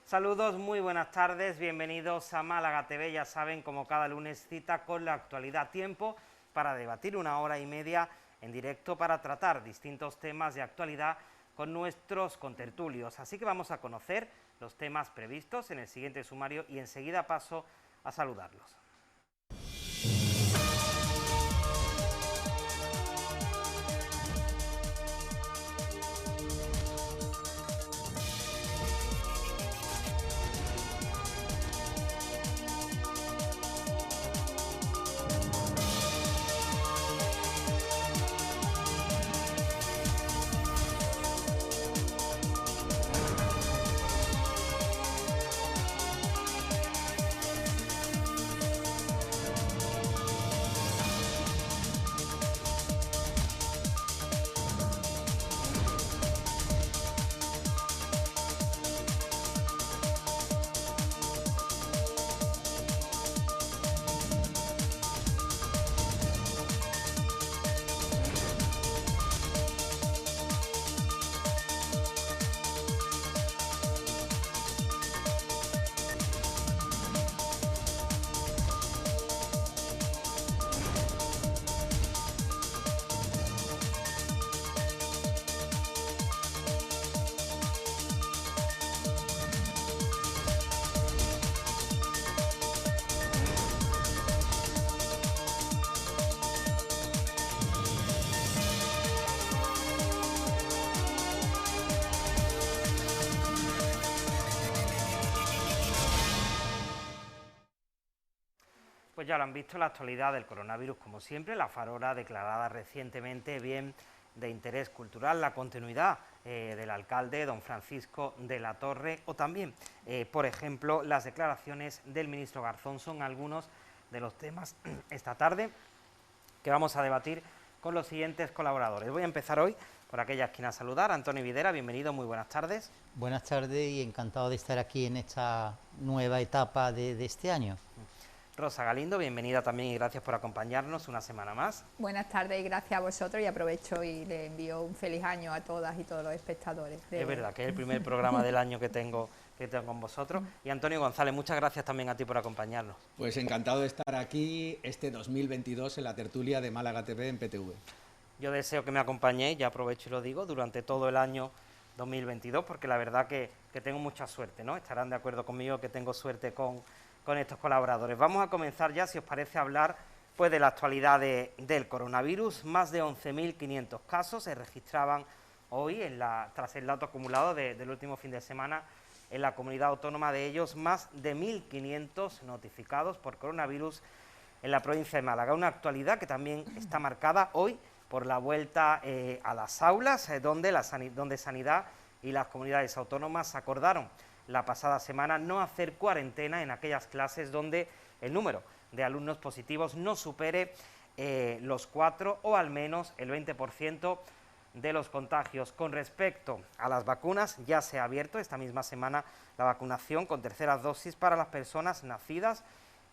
Saludos, muy buenas tardes, bienvenidos a Málaga TV. Ya saben, como cada lunes, cita con la actualidad a tiempo para debatir 1 hora y media en directo para tratar distintos temas de actualidad con nuestros contertulios. Así que vamos a conocer los temas previstos en el siguiente sumario y enseguida paso a saludarlos. Pues ya lo han visto, la actualidad del coronavirus, como siempre, la farola declarada recientemente bien de interés cultural, la continuidad del alcalde, don Francisco de la Torre, o también, por ejemplo, las declaraciones del ministro Garzón, son algunos de los temas esta tarde que vamos a debatir con los siguientes colaboradores. Voy a empezar hoy por aquella esquina a saludar. Antonio Videra, bienvenido, muy buenas tardes. Buenas tardes y encantado de estar aquí en esta nueva etapa de este año. Rosa Galindo, bienvenida también y gracias por acompañarnos una semana más. Buenas tardes y gracias a vosotros, y aprovecho y le envío un feliz año a todas y todos los espectadores. Es verdad que es el primer programa del año que tengo con vosotros. Y Antonio González, muchas gracias también a ti por acompañarnos. Pues encantado de estar aquí este 2022 en la tertulia de Málaga TV en PTV. Yo deseo que me acompañéis, ya aprovecho y lo digo, durante todo el año 2022, porque la verdad que tengo mucha suerte, ¿no? Estarán de acuerdo conmigo que tengo suerte con estos colaboradores. Vamos a comenzar ya, si os parece, a hablar pues de la actualidad del coronavirus. Más de 11.500 casos se registraban hoy tras el dato acumulado del último fin de semana en la comunidad autónoma. De ellos, más de 1.500 notificados por coronavirus en la provincia de Málaga. Una actualidad que también está marcada hoy por la vuelta a las aulas, donde Sanidad y las comunidades autónomas acordaron la pasada semana no hacer cuarentena en aquellas clases donde el número de alumnos positivos no supere los 4 o al menos el 20% de los contagios. Con respecto a las vacunas, ya se ha abierto esta misma semana la vacunación con terceras dosis para las personas nacidas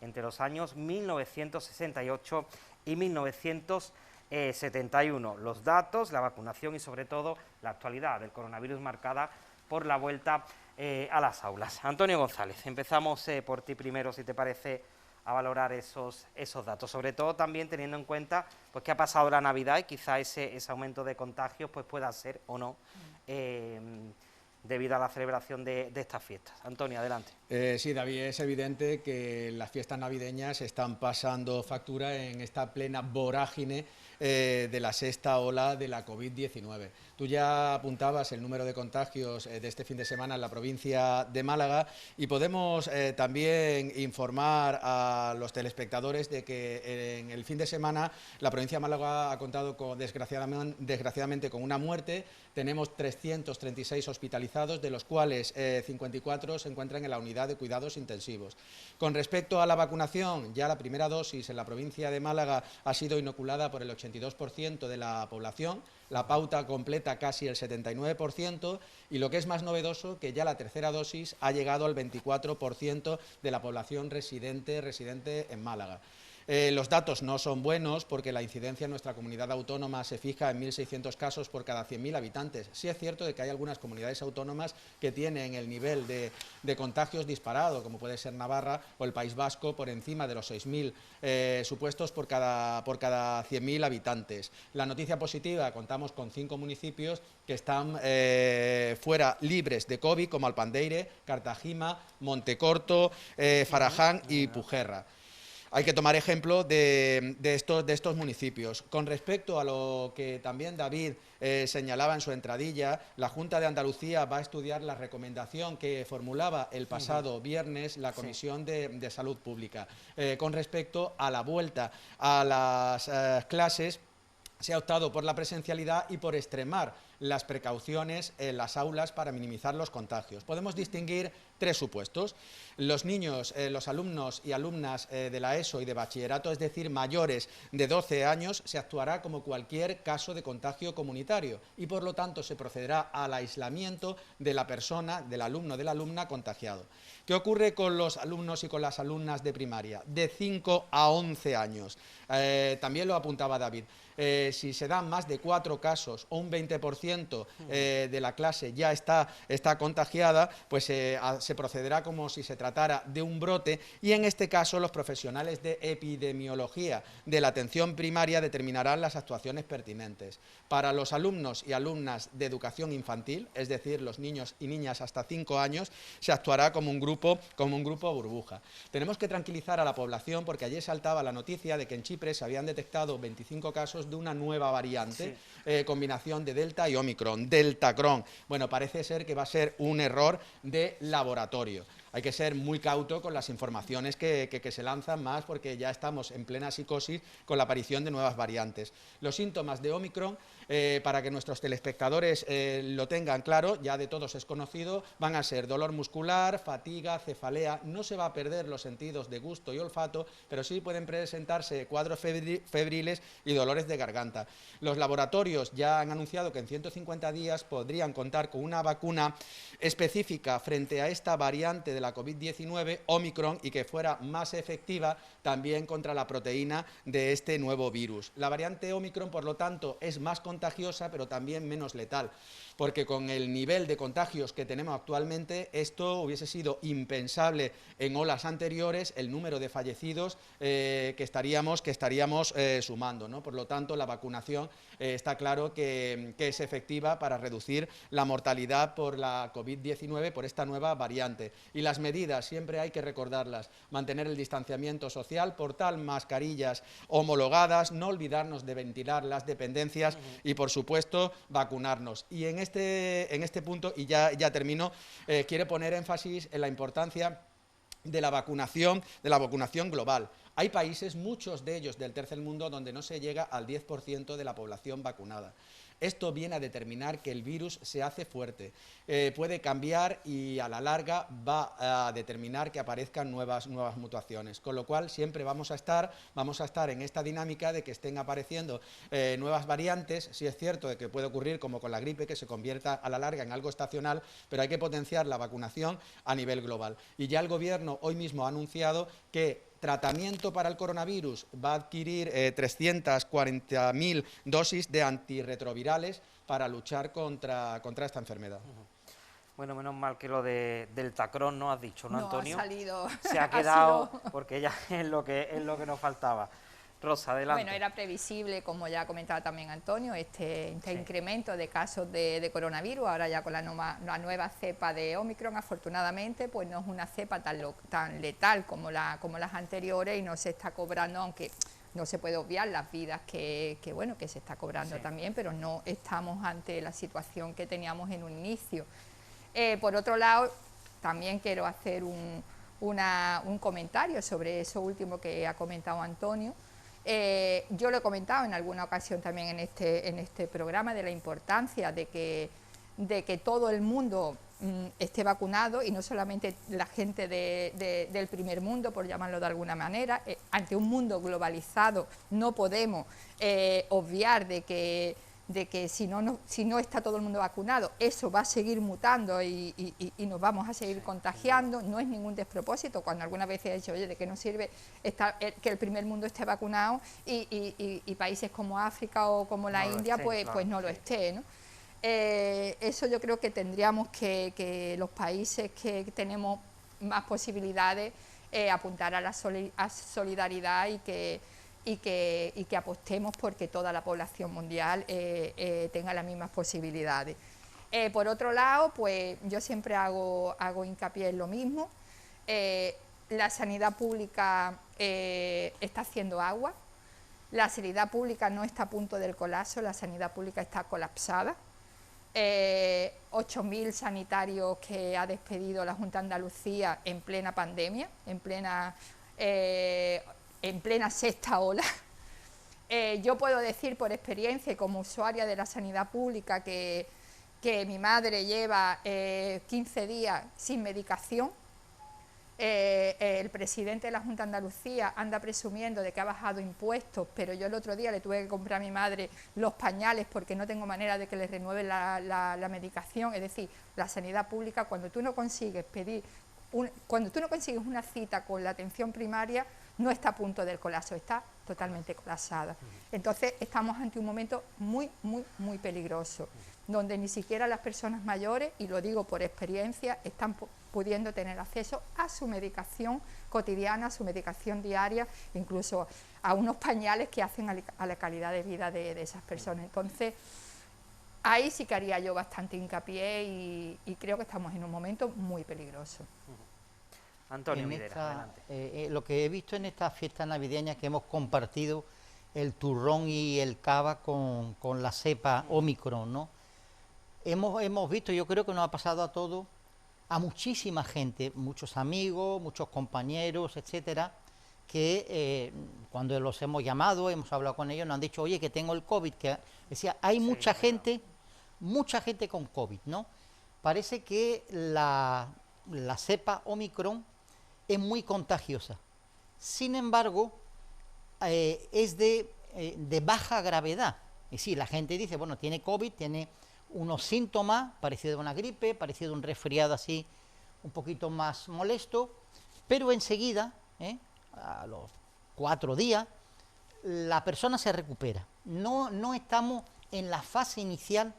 entre los años 1968 y 1971. Los datos, la vacunación y sobre todo la actualidad del coronavirus marcada por la vuelta a las aulas. Antonio González, empezamos por ti primero, si te parece, a valorar esos datos, sobre todo también teniendo en cuenta pues que ha pasado la Navidad y quizá ese aumento de contagios pues pueda ser o no debido a la celebración de estas fiestas. Antonio, adelante. Sí, David, es evidente que las fiestas navideñas están pasando factura en esta plena vorágine de la sexta ola de la COVID-19. Tú ya apuntabas el número de contagios de este fin de semana en la provincia de Málaga y podemos también informar a los telespectadores de que en el fin de semana la provincia de Málaga ha contado desgraciadamente con una muerte. Tenemos 336 hospitalizados, de los cuales 54 se encuentran en la unidad de cuidados intensivos. Con respecto a la vacunación, ya la primera dosis en la provincia de Málaga ha sido inoculada por el 82% de la población, la pauta completa casi el 79%, y lo que es más novedoso, que ya la tercera dosis ha llegado al 24% de la población residente en Málaga. Los datos no son buenos porque la incidencia en nuestra comunidad autónoma se fija en 1.600 casos por cada 100.000 habitantes. Sí es cierto de que hay algunas comunidades autónomas que tienen el nivel de contagios disparado, como puede ser Navarra o el País Vasco, por encima de los 6.000 supuestos por cada 100.000 habitantes. La noticia positiva, contamos con 5 municipios que están fuera libres de COVID, como Alpandeire, Cartagena, Montecorto, Faraján y Pujerra. Hay que tomar ejemplo de estos municipios. Con respecto a lo que también David señalaba en su entradilla, la Junta de Andalucía va a estudiar la recomendación que formulaba el pasado viernes la Comisión de Salud Pública. Con respecto a la vuelta a las clases, se ha optado por la presencialidad y por extremar las precauciones en las aulas para minimizar los contagios. Podemos distinguir 3 supuestos. Los niños, los alumnos y alumnas de la ESO y de bachillerato, es decir, mayores de 12 años, se actuará como cualquier caso de contagio comunitario y, por lo tanto, se procederá al aislamiento de la persona, del alumno o de la alumna contagiado. ¿Qué ocurre con los alumnos y con las alumnas de primaria? De 5 a 11 años. También lo apuntaba David. Si se dan más de 4 casos o un 20% de la clase ya está contagiada, pues se procederá como si se tratara de un brote y en este caso los profesionales de epidemiología de la atención primaria determinarán las actuaciones pertinentes. Para los alumnos y alumnas de educación infantil, es decir, los niños y niñas hasta 5 años, se actuará como un grupo burbuja. Tenemos que tranquilizar a la población porque ayer saltaba la noticia de que en Chipre se habían detectado 25 casos de una nueva variante, combinación de Delta y Omicron, Deltacron. Bueno, parece ser que va a ser un error de laboratorio. Hay que ser muy cauto con las informaciones que se lanzan más porque ya estamos en plena psicosis con la aparición de nuevas variantes. Los síntomas de Omicron, para que nuestros telespectadores lo tengan claro, ya de todos es conocido, van a ser dolor muscular, fatiga, cefalea, no se va a perder los sentidos de gusto y olfato, pero sí pueden presentarse cuadros febriles y dolores de garganta. Los laboratorios ya han anunciado que en 150 días podrían contar con una vacuna específica frente a esta variante de la COVID-19, Omicron, y que fuera más efectiva también contra la proteína de este nuevo virus. La variante Omicron, por lo tanto, es más contagiosa, pero también menos letal, porque con el nivel de contagios que tenemos actualmente, esto hubiese sido impensable en olas anteriores, el número de fallecidos que estaríamos sumando, ¿no? Por lo tanto, la vacunación está claro que es efectiva para reducir la mortalidad por la COVID-19, por esta nueva variante. Y las medidas, siempre hay que recordarlas: mantener el distanciamiento social, portar mascarillas homologadas, no olvidarnos de ventilar las dependencias y, por supuesto, vacunarnos. Y en este punto, y ya termino, quiero poner énfasis en la importancia de la vacunación global. Hay países, muchos de ellos del tercer mundo, donde no se llega al 10% de la población vacunada. Esto viene a determinar que el virus se hace fuerte, puede cambiar y a la larga va a determinar que aparezcan nuevas mutaciones, con lo cual siempre vamos a estar en esta dinámica de que estén apareciendo nuevas variantes. Sí es cierto de que puede ocurrir como con la gripe, que se convierta a la larga en algo estacional, pero hay que potenciar la vacunación a nivel global. Y ya el Gobierno hoy mismo ha anunciado que tratamiento para el coronavirus va a adquirir 340.000 dosis de antirretrovirales para luchar contra esta enfermedad. Bueno, menos mal que lo de Deltacron no has dicho, ¿no, Antonio? No ha salido. Se ha quedado, porque ya es lo que nos faltaba. Rosa, adelante. Bueno, era previsible, como ya comentaba también Antonio, este incremento de casos de coronavirus. Ahora ya con la nueva cepa de Omicron, afortunadamente, pues no es una cepa tan letal como las anteriores y no se está cobrando, aunque no se puede obviar las vidas que se está cobrando también, pero no estamos ante la situación que teníamos en un inicio. Por otro lado, también quiero hacer un comentario sobre eso último que ha comentado Antonio. Yo lo he comentado en alguna ocasión también en este programa, de la importancia de que todo el mundo esté vacunado, y no solamente la gente del primer mundo, por llamarlo de alguna manera. Ante un mundo globalizado no podemos obviar de que de que si no está todo el mundo vacunado, eso va a seguir mutando y nos vamos a seguir contagiando. No es ningún despropósito, cuando algunas veces he dicho, oye, ¿de qué nos sirve que el primer mundo esté vacunado y países como África o como la India pues no lo esté, ¿no? Eso yo creo que tendríamos que los países que tenemos más posibilidades apuntar a la solidaridad y que apostemos porque toda la población mundial tenga las mismas posibilidades. Por otro lado, pues yo siempre hago hincapié en lo mismo. La sanidad pública está haciendo agua, la sanidad pública no está a punto del colapso, la sanidad pública está colapsada. 8.000 sanitarios que ha despedido la Junta de Andalucía en plena pandemia, en plena sexta ola. Yo puedo decir por experiencia y como usuaria de la sanidad pública que mi madre lleva 15 días sin medicación. El presidente de la Junta de Andalucía anda presumiendo de que ha bajado impuestos, pero yo el otro día le tuve que comprar a mi madre los pañales porque no tengo manera de que le renueven la medicación. Es decir, la sanidad pública, cuando tú no consigues una cita con la atención primaria, no está a punto del colapso, está totalmente colapsada. Entonces estamos ante un momento muy, muy, muy peligroso, donde ni siquiera las personas mayores, y lo digo por experiencia, están pudiendo tener acceso a su medicación cotidiana, a su medicación diaria, incluso a unos pañales que hacen a la calidad de vida de esas personas. Entonces, ahí sí que haría yo bastante hincapié y creo que estamos en un momento muy peligroso. Antonio Midera, adelante. Lo que he visto en esta fiesta navideña que hemos compartido el turrón y el cava con la cepa Omicron, ¿no? Hemos visto, yo creo que nos ha pasado a todos, a muchísima gente, muchos amigos, muchos compañeros, etcétera, que cuando los hemos llamado, hemos hablado con ellos, nos han dicho, oye, que tengo el COVID, que decía, hay mucha gente con COVID, ¿no? Parece que la cepa Omicron es muy contagiosa. Sin embargo, es de baja gravedad. Es decir, la gente dice, bueno, tiene COVID, tiene unos síntomas parecidos a una gripe, parecido a un resfriado así, un poquito más molesto, pero enseguida, a los 4 días, la persona se recupera. No estamos en la fase inicial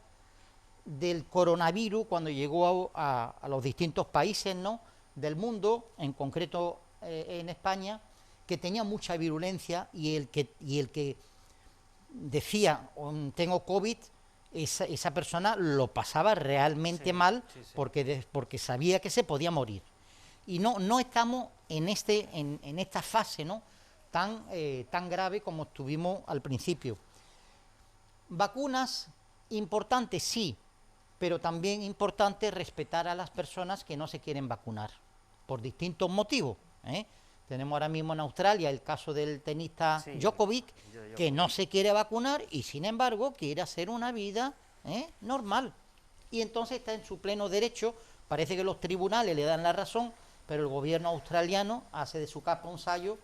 del coronavirus cuando llegó a los distintos países, ¿no?, del mundo, en concreto en España, que tenía mucha virulencia y el que decía tengo COVID, esa persona lo pasaba realmente mal porque sabía que se podía morir. Y no estamos en esta fase, ¿no?, tan grave como estuvimos al principio. Vacunas, importantes, sí, pero también importante respetar a las personas que no se quieren vacunar, por distintos motivos, Tenemos ahora mismo en Australia el caso del tenista Djokovic, que no se quiere vacunar y sin embargo quiere hacer una vida normal. Y entonces está en su pleno derecho, parece que los tribunales le dan la razón, pero el gobierno australiano hace de su capa un sayo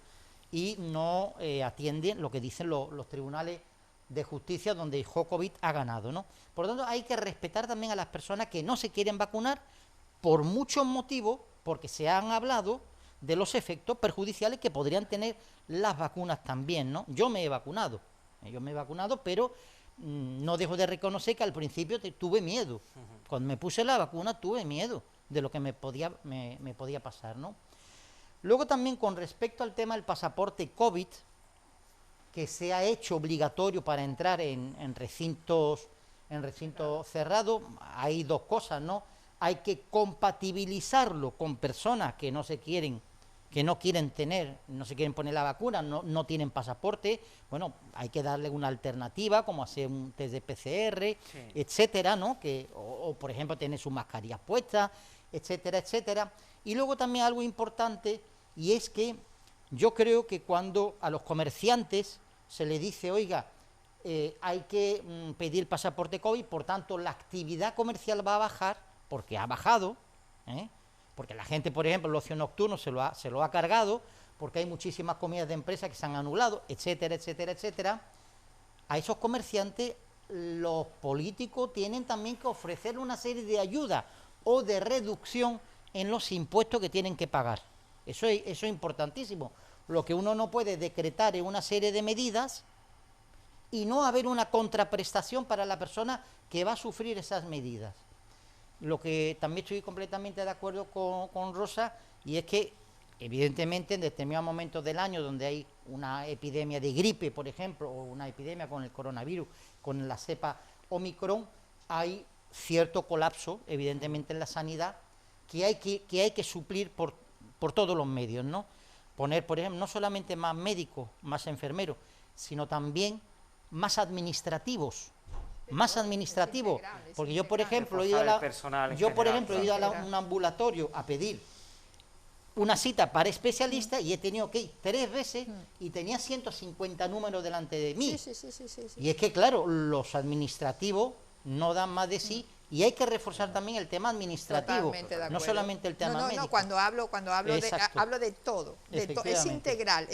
y no atiende lo que dicen los tribunales de justicia donde Djokovic ha ganado, ¿no? Por lo tanto, hay que respetar también a las personas que no se quieren vacunar por muchos motivos, porque se han hablado de los efectos perjudiciales que podrían tener las vacunas también, ¿no? Yo me he vacunado, pero no dejo de reconocer que al principio tuve miedo. Cuando me puse la vacuna tuve miedo de lo que me podía pasar, ¿no? Luego también con respecto al tema del pasaporte COVID, que se ha hecho obligatorio para entrar en recintos cerrados, hay dos cosas, ¿no? Hay que compatibilizarlo con personas que no quieren poner la vacuna, no tienen pasaporte. Bueno, hay que darle una alternativa, como hacer un test de PCR, etcétera, ¿no? O por ejemplo, tener sus mascarillas puestas, etcétera, etcétera. Y luego también algo importante, y es que yo creo que cuando a los comerciantes se les dice, oiga, hay que pedir pasaporte COVID, por tanto la actividad comercial va a bajar, porque ha bajado, porque la gente, por ejemplo, el ocio nocturno se lo ha cargado, porque hay muchísimas comidas de empresas que se han anulado, etcétera, etcétera, etcétera. A esos comerciantes los políticos tienen también que ofrecer una serie de ayudas o de reducción en los impuestos que tienen que pagar. Eso es importantísimo. Lo que uno no puede decretar es una serie de medidas y no haber una contraprestación para la persona que va a sufrir esas medidas. Lo que también estoy completamente de acuerdo con Rosa, y es que evidentemente en determinados momentos del año donde hay una epidemia de gripe, por ejemplo, o una epidemia con el coronavirus, con la cepa Omicron, hay cierto colapso, evidentemente, en la sanidad, que hay que suplir por todos los medios, ¿no? Poner, por ejemplo, no solamente más médicos, más enfermeros, sino también más administrativos, porque yo, por ejemplo, he ido a un ambulatorio a pedir una cita para especialista y he tenido que ir 3 veces y tenía 150 números delante de mí. Sí. Y es que, claro, los administrativos no dan más de sí y hay que reforzar también el tema administrativo, no solamente el tema médico. No, cuando hablo Exacto. hablo de todo, es integral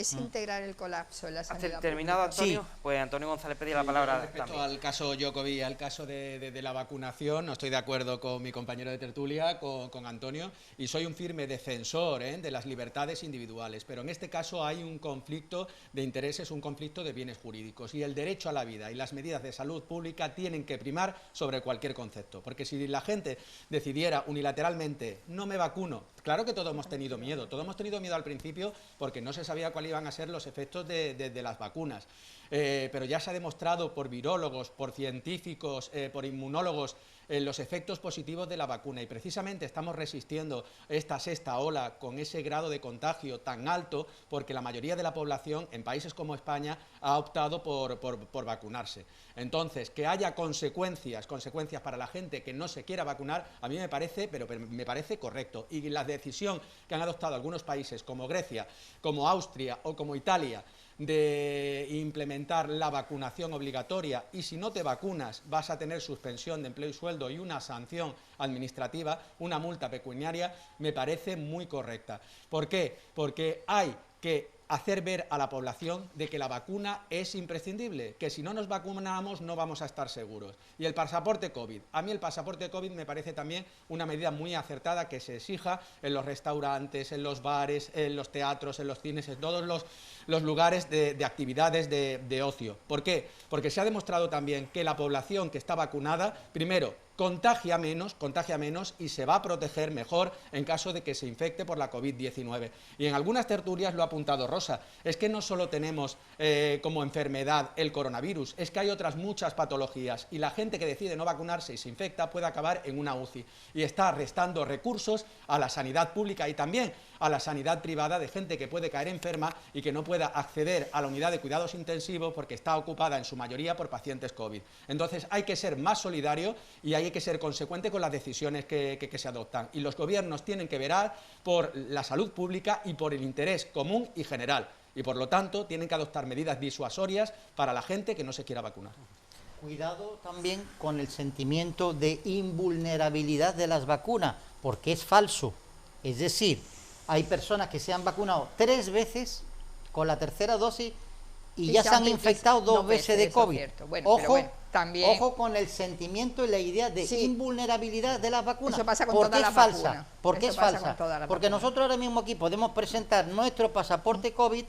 el colapso en la sanidad ¿Terminado, pública. Antonio? Sí. Pues Antonio González pedía la palabra Respecto también. al caso Djokovic, al caso de la vacunación, no estoy de acuerdo con mi compañero de tertulia, con Antonio, y soy un firme defensor de las libertades individuales, pero en este caso hay un conflicto de intereses, un conflicto de bienes jurídicos, y el derecho a la vida y las medidas de salud pública tienen que primar sobre cualquier concepto, porque si la gente decidiera unilateralmente, no me vacuno, claro que todos hemos tenido miedo al principio porque no se sabía cuáles iban a ser los efectos de las vacunas. Pero ya se ha demostrado por virólogos, por científicos, por inmunólogos, los efectos positivos de la vacuna, y precisamente estamos resistiendo esta sexta ola con ese grado de contagio tan alto porque la mayoría de la población en países como España ha optado por vacunarse. Entonces, que haya consecuencias para la gente que no se quiera vacunar, a mí me parece, pero me parece correcto, y la decisión que han adoptado algunos países como Grecia, como Austria o como Italia, de implementar la vacunación obligatoria, y si no te vacunas vas a tener suspensión de empleo y sueldo y una sanción administrativa, una multa pecuniaria, me parece muy correcta. ¿Por qué? Porque hay que hacer ver a la población de que la vacuna es imprescindible, que si no nos vacunamos no vamos a estar seguros. Y el pasaporte COVID, a mí el pasaporte COVID me parece también una medida muy acertada, que se exija en los restaurantes, en los bares, en los teatros, en los cines, en todos los lugares de actividades de ocio. ¿Por qué? Porque se ha demostrado también que la población que está vacunada, primero, contagia menos y se va a proteger mejor en caso de que se infecte por la COVID-19. Y en algunas tertulias lo ha apuntado Rosa, es que no solo tenemos como enfermedad el coronavirus, es que hay otras muchas patologías, y la gente que decide no vacunarse y se infecta puede acabar en una UCI, y está restando recursos a la sanidad pública y también a la sanidad privada de gente que puede caer enferma y que no pueda acceder a la unidad de cuidados intensivos porque está ocupada en su mayoría por pacientes COVID. Entonces hay que ser más solidario y hay que ser consecuente con las decisiones que se adoptan, y los gobiernos tienen que velar por la salud pública y por el interés común y general, y por lo tanto tienen que adoptar medidas disuasorias para la gente que no se quiera vacunar. Cuidado también con el sentimiento de invulnerabilidad de las vacunas, porque es falso. Es decir, hay personas que se han vacunado 3 veces con la tercera dosis y ya se han infectado 2 veces de COVID. Ojo con el sentimiento y la idea de invulnerabilidad de las vacunas. Eso pasa con todas las vacunas. ¿Por qué es falsa? Porque nosotros ahora mismo aquí podemos presentar nuestro pasaporte COVID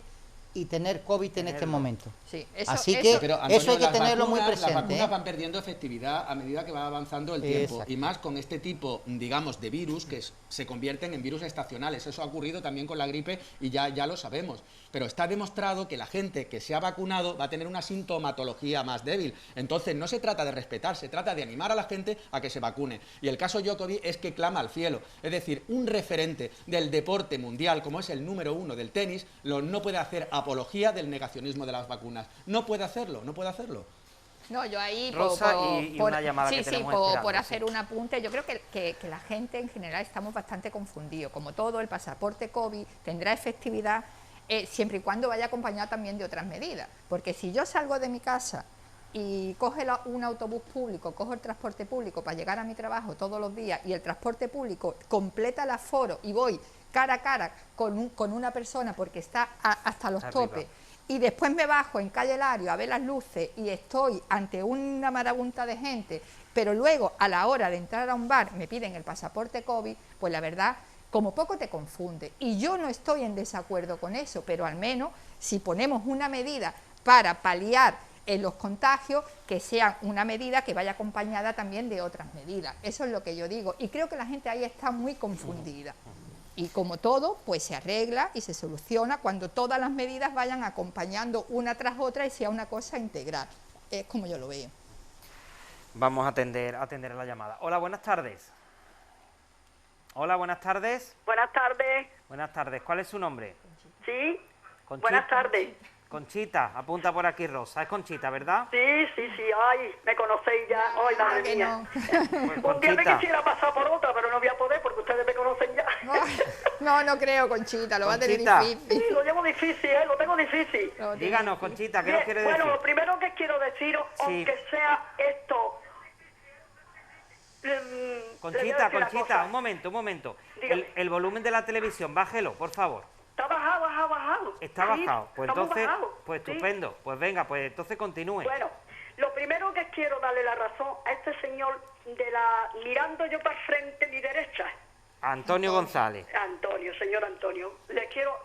y tener COVID en este momento. Sí, Así que pero, Antonio, eso hay que tenerlo muy presente. Las vacunas van perdiendo efectividad a medida que va avanzando el tiempo. Exacto. Y más con este tipo, digamos, de virus que se convierten en virus estacionales. Eso ha ocurrido también con la gripe y ya lo sabemos. Pero está demostrado que la gente que se ha vacunado va a tener una sintomatología más débil. Entonces no se trata de respetar, se trata de animar a la gente a que se vacune. Y el caso Djokovic es que clama al cielo. Es decir, un referente del deporte mundial, como es el número 1 del tenis, no puede hacer apología del negacionismo de las vacunas. No puede hacerlo. No, yo ahí, Rosa, una llamada que tenemos esperando, por hacer un apunte, yo creo que la gente en general estamos bastante confundidos. Como todo, el pasaporte COVID tendrá efectividad siempre y cuando vaya acompañado también de otras medidas. Porque si yo salgo de mi casa y cojo un autobús público, cojo el transporte público para llegar a mi trabajo todos los días, y el transporte público completa el aforo y voy cara a cara con una persona porque está hasta los topes, y después me bajo en calle Lario a ver las luces y estoy ante una marabunta de gente, pero luego a la hora de entrar a un bar me piden el pasaporte COVID, pues la verdad, como poco te confunde. Y yo no estoy en desacuerdo con eso, pero al menos si ponemos una medida para paliar en los contagios, que sea una medida que vaya acompañada también de otras medidas. Eso es lo que yo digo. Y creo que la gente ahí está muy confundida. Y como todo, pues se arregla y se soluciona cuando todas las medidas vayan acompañando una tras otra y sea una cosa integral. Es como yo lo veo. Vamos a atender a la llamada. Hola, buenas tardes. Hola, buenas tardes. Buenas tardes. Buenas tardes. ¿Cuál es su nombre? Sí. Conchita. Buenas tardes. Conchita, apunta por aquí Rosa. Es Conchita, ¿verdad? Sí, sí, sí. Ay, me conocéis ya. Ay, madre que mía. no. Pues, Un día me Conchita, quisiera pasar por otra, pero no voy a poder porque ustedes me conocen ya. No creo, Conchita, lo va a tener Conchita. difícil. Sí, lo llevo difícil, lo tengo difícil. Lo tiene díganos, difícil. Conchita, ¿qué nos quiere decir? Bueno, lo primero que quiero deciros, Sí. aunque sea esto... Conchita, Conchita, un momento. Dígame. El volumen de la televisión, bájelo, por favor. Está bajado. Está Sí, bajado. Pues está muy entonces, bajado, pues sí. estupendo. Pues venga, pues entonces continúe. Bueno, lo primero que quiero darle la razón a este señor mirando yo para el frente, mi derecha. Antonio González. Antonio, señor Antonio, le quiero...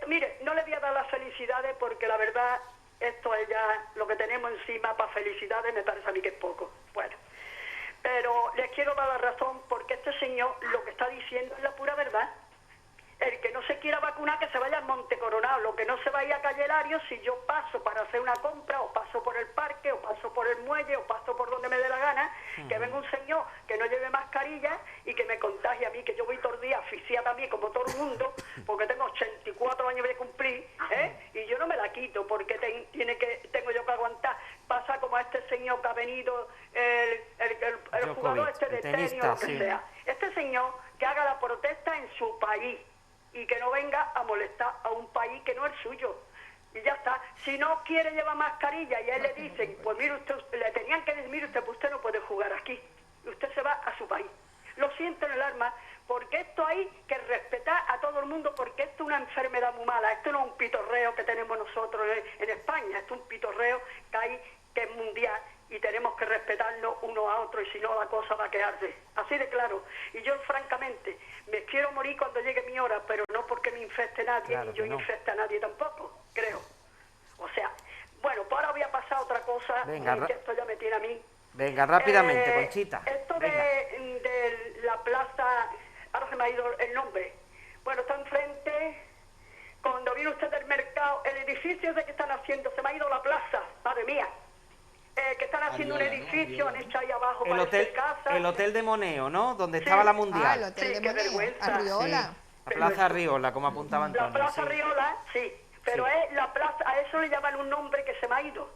mire, no le voy a dar las felicidades porque la verdad, esto es ya lo que tenemos encima para felicidades, me parece a mí que es poco. Bueno, pero le quiero dar la razón porque este señor lo que está diciendo es la pura verdad. El que no se quiera vacunar, que se vaya al Monte Coronado. Lo que no se vaya a Calle Lario, si yo paso para hacer una compra, o paso por el parque, o paso por el muelle, o paso por donde me dé la gana, que venga un señor que no lleve mascarilla y que me contagie a mí, que yo voy todo el día asfixiada también, como todo el mundo, porque tengo 84 años de cumplir, y yo no me la quito, porque tengo yo que aguantar. Pasa como a este señor que ha venido, el jugador este de tenis o lo que sea. Este señor que haga la protesta en su país, y que no venga a molestar a un país que no es suyo. Y ya está. Si no quiere llevar mascarilla y a él le dicen, pues mire usted, le tenían que decir, mire usted, pues usted no puede jugar aquí. Y usted se va a su país. Lo siento en el alma, porque esto hay que respetar a todo el mundo, porque esto es una enfermedad muy mala. Esto no es un pitorreo que tenemos nosotros en España. Esto es un pitorreo que hay, que es mundial, y tenemos que respetarnos uno a otro, y si no la cosa va a quedarse. Así de claro. Y yo, francamente, me quiero morir cuando llegue mi hora, pero no porque me infecte nadie, Claro ni yo que no. infecte a nadie tampoco, creo. O sea, bueno, pues ahora voy a pasar a otra cosa, Venga, que esto ya me tiene a mí. Venga, rápidamente, Conchita. Esto Venga. de la plaza, ahora se me ha ido el nombre. Bueno, está enfrente, cuando viene usted del mercado, el edificio de que están haciendo, se me ha ido la plaza, madre mía. Que están haciendo Arriola, un ¿no? edificio, Arriola. han hecho ahí abajo El parece hotel, casa. el hotel de Moneo, ¿no? Donde Sí. estaba la Ah, el Mundial. hotel Sí, de qué Moneo, vergüenza. Arriola. Sí. La Plaza Arriola, como apuntaba La Antonio. Plaza sí. Riola, sí, pero Sí. es la plaza, a eso le llaman un nombre que se me ha ido.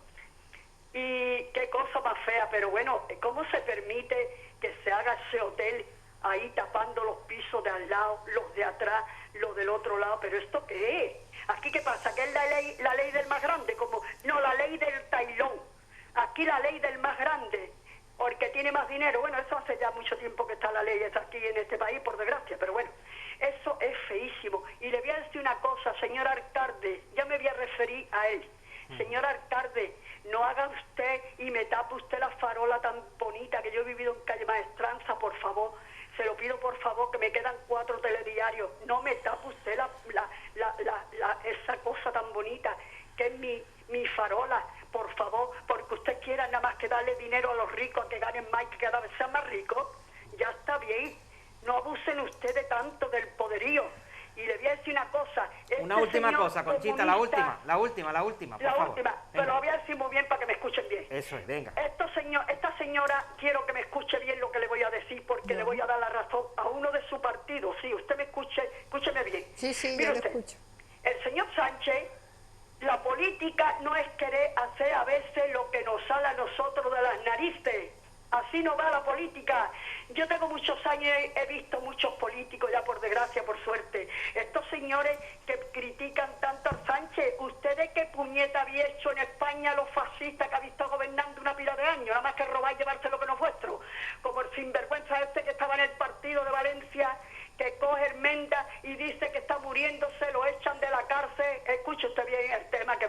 Y qué cosa más fea, pero bueno, ¿cómo se permite que se haga ese hotel ahí tapando los pisos de al lado, los de atrás, los del otro lado? ¿Pero esto qué es? ¿Aquí qué pasa? ¿Que es la ley del más grande? No, la ley del tailón. Aquí la ley del más grande, porque tiene más dinero. Bueno, eso hace ya mucho tiempo que está la ley, está aquí en este país, por desgracia, pero bueno, eso es feísimo. Y le voy a decir una cosa, señor alcalde, ya me voy a referir a él. Señor alcalde, no haga usted y me tape usted la farola tan bonita que yo he vivido en Calle Maestranza, por favor. Se lo pido, por favor, que me quedan 4 telediarios. No me tape usted esa cosa tan bonita que es mi farola, por favor, porque usted quiera nada más que darle dinero a los ricos, a que ganen más y que cada vez sean más ricos. Ya está bien. No abusen ustedes tanto del poderío. Y le voy a decir una cosa. Una última cosa, Conchita, la última, por favor. última, pero Venga. lo voy a decir muy bien para que me escuchen bien. Eso es, venga. Esta señora, quiero que me escuche bien lo que le voy a decir, porque le voy a dar la razón a uno de su partido. Sí, usted me escúcheme bien. Sí, Mire yo lo usted, escucho. el señor Sánchez, la política no es querer hacer a veces lo que nos sale a nosotros de las narices. Así no va la política. Yo tengo muchos años, he visto muchos políticos, ya por desgracia, por suerte. Estos señores que critican tanto a Sánchez, ¿ustedes qué puñeta había hecho en España los fascistas que ha visto gobernando una pila de años? Nada más que robar y llevarse lo que no es vuestro. Como el sinvergüenza este que estaba en el partido de Valencia, que coge Menda y dice que está muriéndose, lo echan de la cárcel. Escuche usted bien el tema, que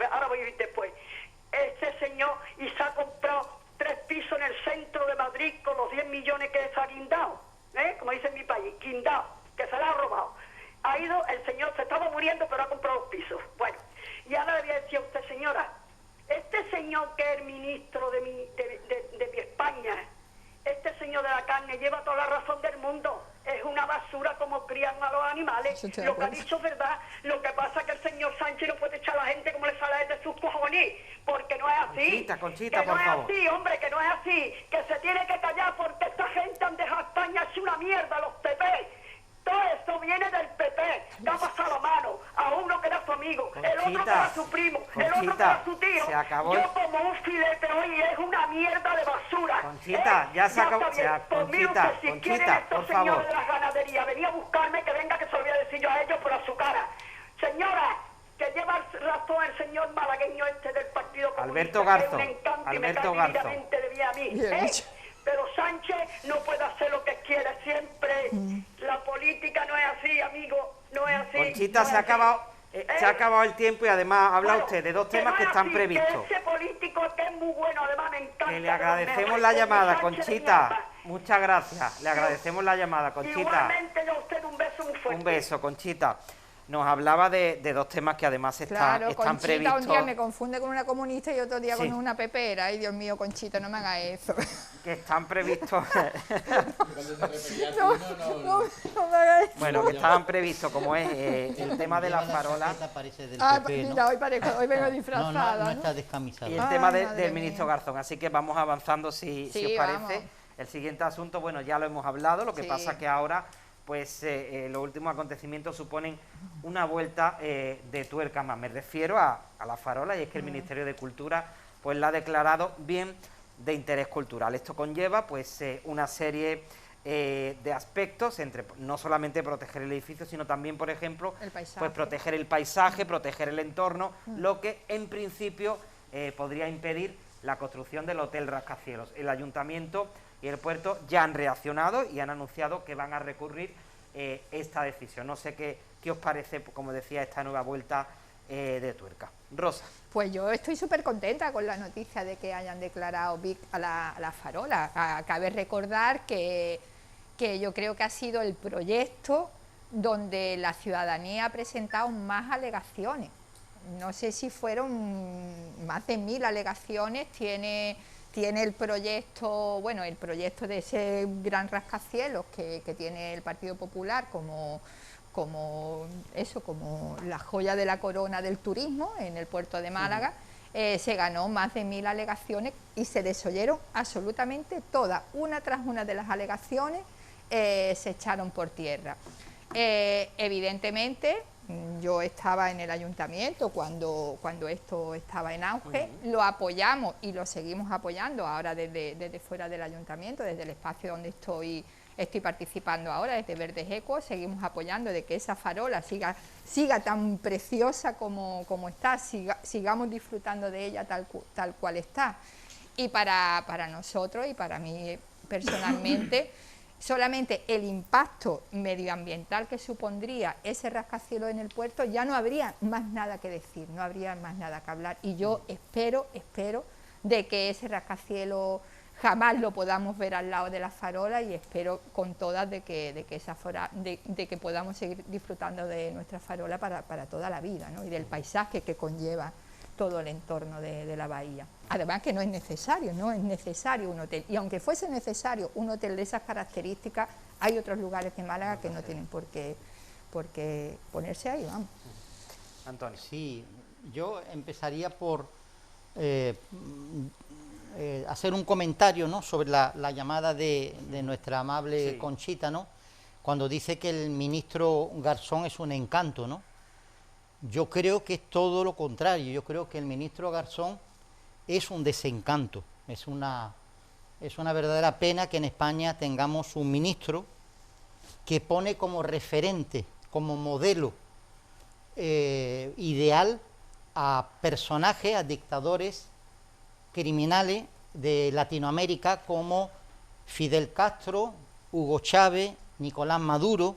muriendo, pero ha comprado 2 pisos. Bueno, y ahora le voy a decir a usted, señora, este señor que es el ministro de mi España, este señor de la carne lleva toda la razón del mundo. Es una basura como crían a los animales. Lo que ha dicho es verdad. Lo que pasa es que el señor Sánchez no puede echar a la gente como le sale de sus cojones, porque no es así. Conchita, que no por es favor. así, hombre, que no es así. Que se tiene que callar porque esta gente han dejado a España hecho una mierda, los PP. Todo esto viene del PP, que ha pasado la mano a uno que era su amigo, el otro que era su primo, el otro que era su tío. Se acabó Yo como un filete hoy es una mierda de basura. Conchita, ya se acabó. Está bien. Pues mire Conchita, usted, si Conchita, quieren estos por señores favor. de la ganadería venía a buscarme, que venga, que se lo voy a decir yo a ellos, pero a su cara. Señora, que lleva razón el señor malagueño este del Partido Comunista, Alberto Garzón, que es un encanto y me Alberto cae Garzón. divinamente de bien a mí. Bien dicho. Pero Sánchez no puede hacer lo que quiere siempre. La política no es así, amigo, no es así. Conchita, no es se ha así. acabado el tiempo y además habla Bueno, usted de 2 que temas no que es están así, previstos. Que ese político que es muy bueno, además me encanta. Que le de los agradecemos mejores, la como llamada, Sánchez de Conchita. mierda. Muchas gracias. Le agradecemos la llamada, Conchita. Igualmente yo a usted un beso muy fuerte. Un beso, Conchita. Nos hablaba de 2 temas que además Claro, están Conchita previstos. un día me confunde con una comunista y otro día Sí. con una pepera. Ay, Dios mío, Conchita, no me haga eso. Que están previstos. No me haga eso. Bueno, que estaban previstos, como es el tema de las Lleva farolas chaqueta, parece del Ah, PP, ¿no? mira, hoy vengo No, disfrazada. no está descamisada. y el Ay, tema madre del mía. ministro Garzón. Así que vamos avanzando si Sí, os parece. vamos. El siguiente asunto, bueno, ya lo hemos hablado, lo que Sí. pasa que ahora, pues los últimos acontecimientos suponen una vuelta de tuerca más. Me refiero a la farola, y es que el Ministerio de Cultura pues la ha declarado bien de interés cultural. Esto conlleva pues una serie de aspectos, entre no solamente proteger el edificio, sino también, por ejemplo, El paisaje. pues proteger el paisaje, proteger el entorno, lo que en principio podría impedir la construcción del Hotel Rascacielos. El Ayuntamiento y el puerto ya han reaccionado y han anunciado que van a recurrir esta decisión. No sé qué os parece, como decía, esta nueva vuelta de tuerca. Rosa. Pues yo estoy súper contenta con la noticia de que hayan declarado BIC a la farola. Cabe recordar que yo creo que ha sido el proyecto donde la ciudadanía ha presentado más alegaciones. No sé si fueron más de 1000 alegaciones. Tiene el proyecto, bueno, el proyecto de ese gran rascacielos que tiene el Partido Popular como la joya de la corona del turismo en el puerto de Málaga. Se ganó más de 1000 alegaciones y se desoyeron absolutamente todas. Una tras una de las alegaciones se echaron por tierra. Evidentemente, yo estaba en el ayuntamiento cuando esto estaba en auge, lo apoyamos y lo seguimos apoyando ahora desde fuera del ayuntamiento, desde el espacio donde estoy participando ahora, desde Verdes Eco, seguimos apoyando de que esa farola siga tan preciosa como está, sigamos disfrutando de ella tal cual está. Y para nosotros y para mí personalmente, solamente el impacto medioambiental que supondría ese rascacielos en el puerto, ya no habría más nada que decir, no habría más nada que hablar. Y yo espero de que ese rascacielos jamás lo podamos ver al lado de la farola, y espero con todas de que podamos seguir disfrutando de nuestra farola para toda la vida, ¿no? Y del paisaje que conlleva todo el entorno de la bahía. Además que no es necesario un hotel, y aunque fuese necesario un hotel de esas características, hay otros lugares de Málaga que no tienen por qué ponerse ahí, vamos. Antonio. Sí, yo empezaría por hacer un comentario, ¿no?, sobre la llamada de nuestra amable Sí. Conchita, ¿no?, cuando dice que el ministro Garzón es un encanto, ¿no? Yo creo que es todo lo contrario. Yo creo que el ministro Garzón es un desencanto. Es una verdadera pena que en España tengamos un ministro que pone como referente, como modelo ideal a personajes, a dictadores criminales de Latinoamérica como Fidel Castro, Hugo Chávez, Nicolás Maduro,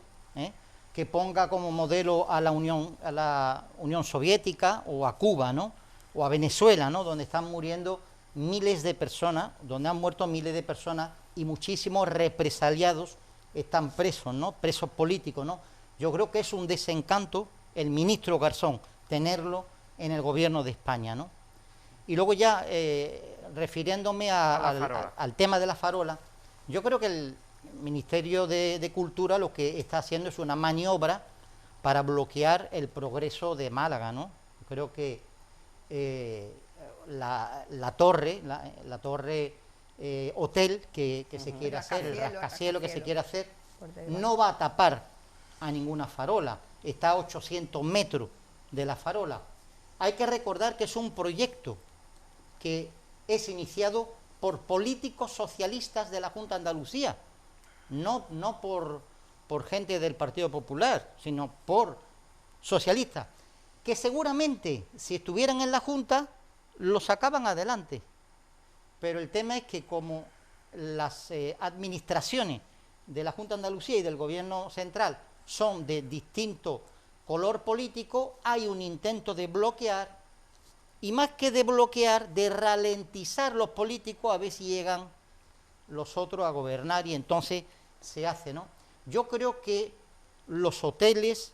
que ponga como modelo a la Unión Soviética o a Cuba, ¿no?, o a Venezuela, ¿no?, donde están muriendo miles de personas, donde han muerto miles de personas y muchísimos represaliados están presos, ¿no?, presos políticos, ¿no? Yo creo que es un desencanto el ministro Garzón, tenerlo en el gobierno de España, ¿no? Y luego ya, refiriéndome al tema de la farola, yo creo que el Ministerio de Cultura lo que está haciendo es una maniobra para bloquear el progreso de Málaga, ¿no? Creo que la torre hotel que se quiere hacer, el rascacielos que se quiere hacer, no va a tapar a ninguna farola, está a 800 metros de la farola. Hay que recordar que es un proyecto que es iniciado por políticos socialistas de la Junta de Andalucía, no por gente del Partido Popular, sino por socialistas, que seguramente si estuvieran en la Junta lo sacaban adelante. Pero el tema es que como las administraciones de la Junta de Andalucía y del Gobierno central son de distinto color político, hay un intento de bloquear, y más que de bloquear, de ralentizar los políticos a ver si llegan los otros a gobernar, y entonces se hace, ¿no? Yo creo que los hoteles,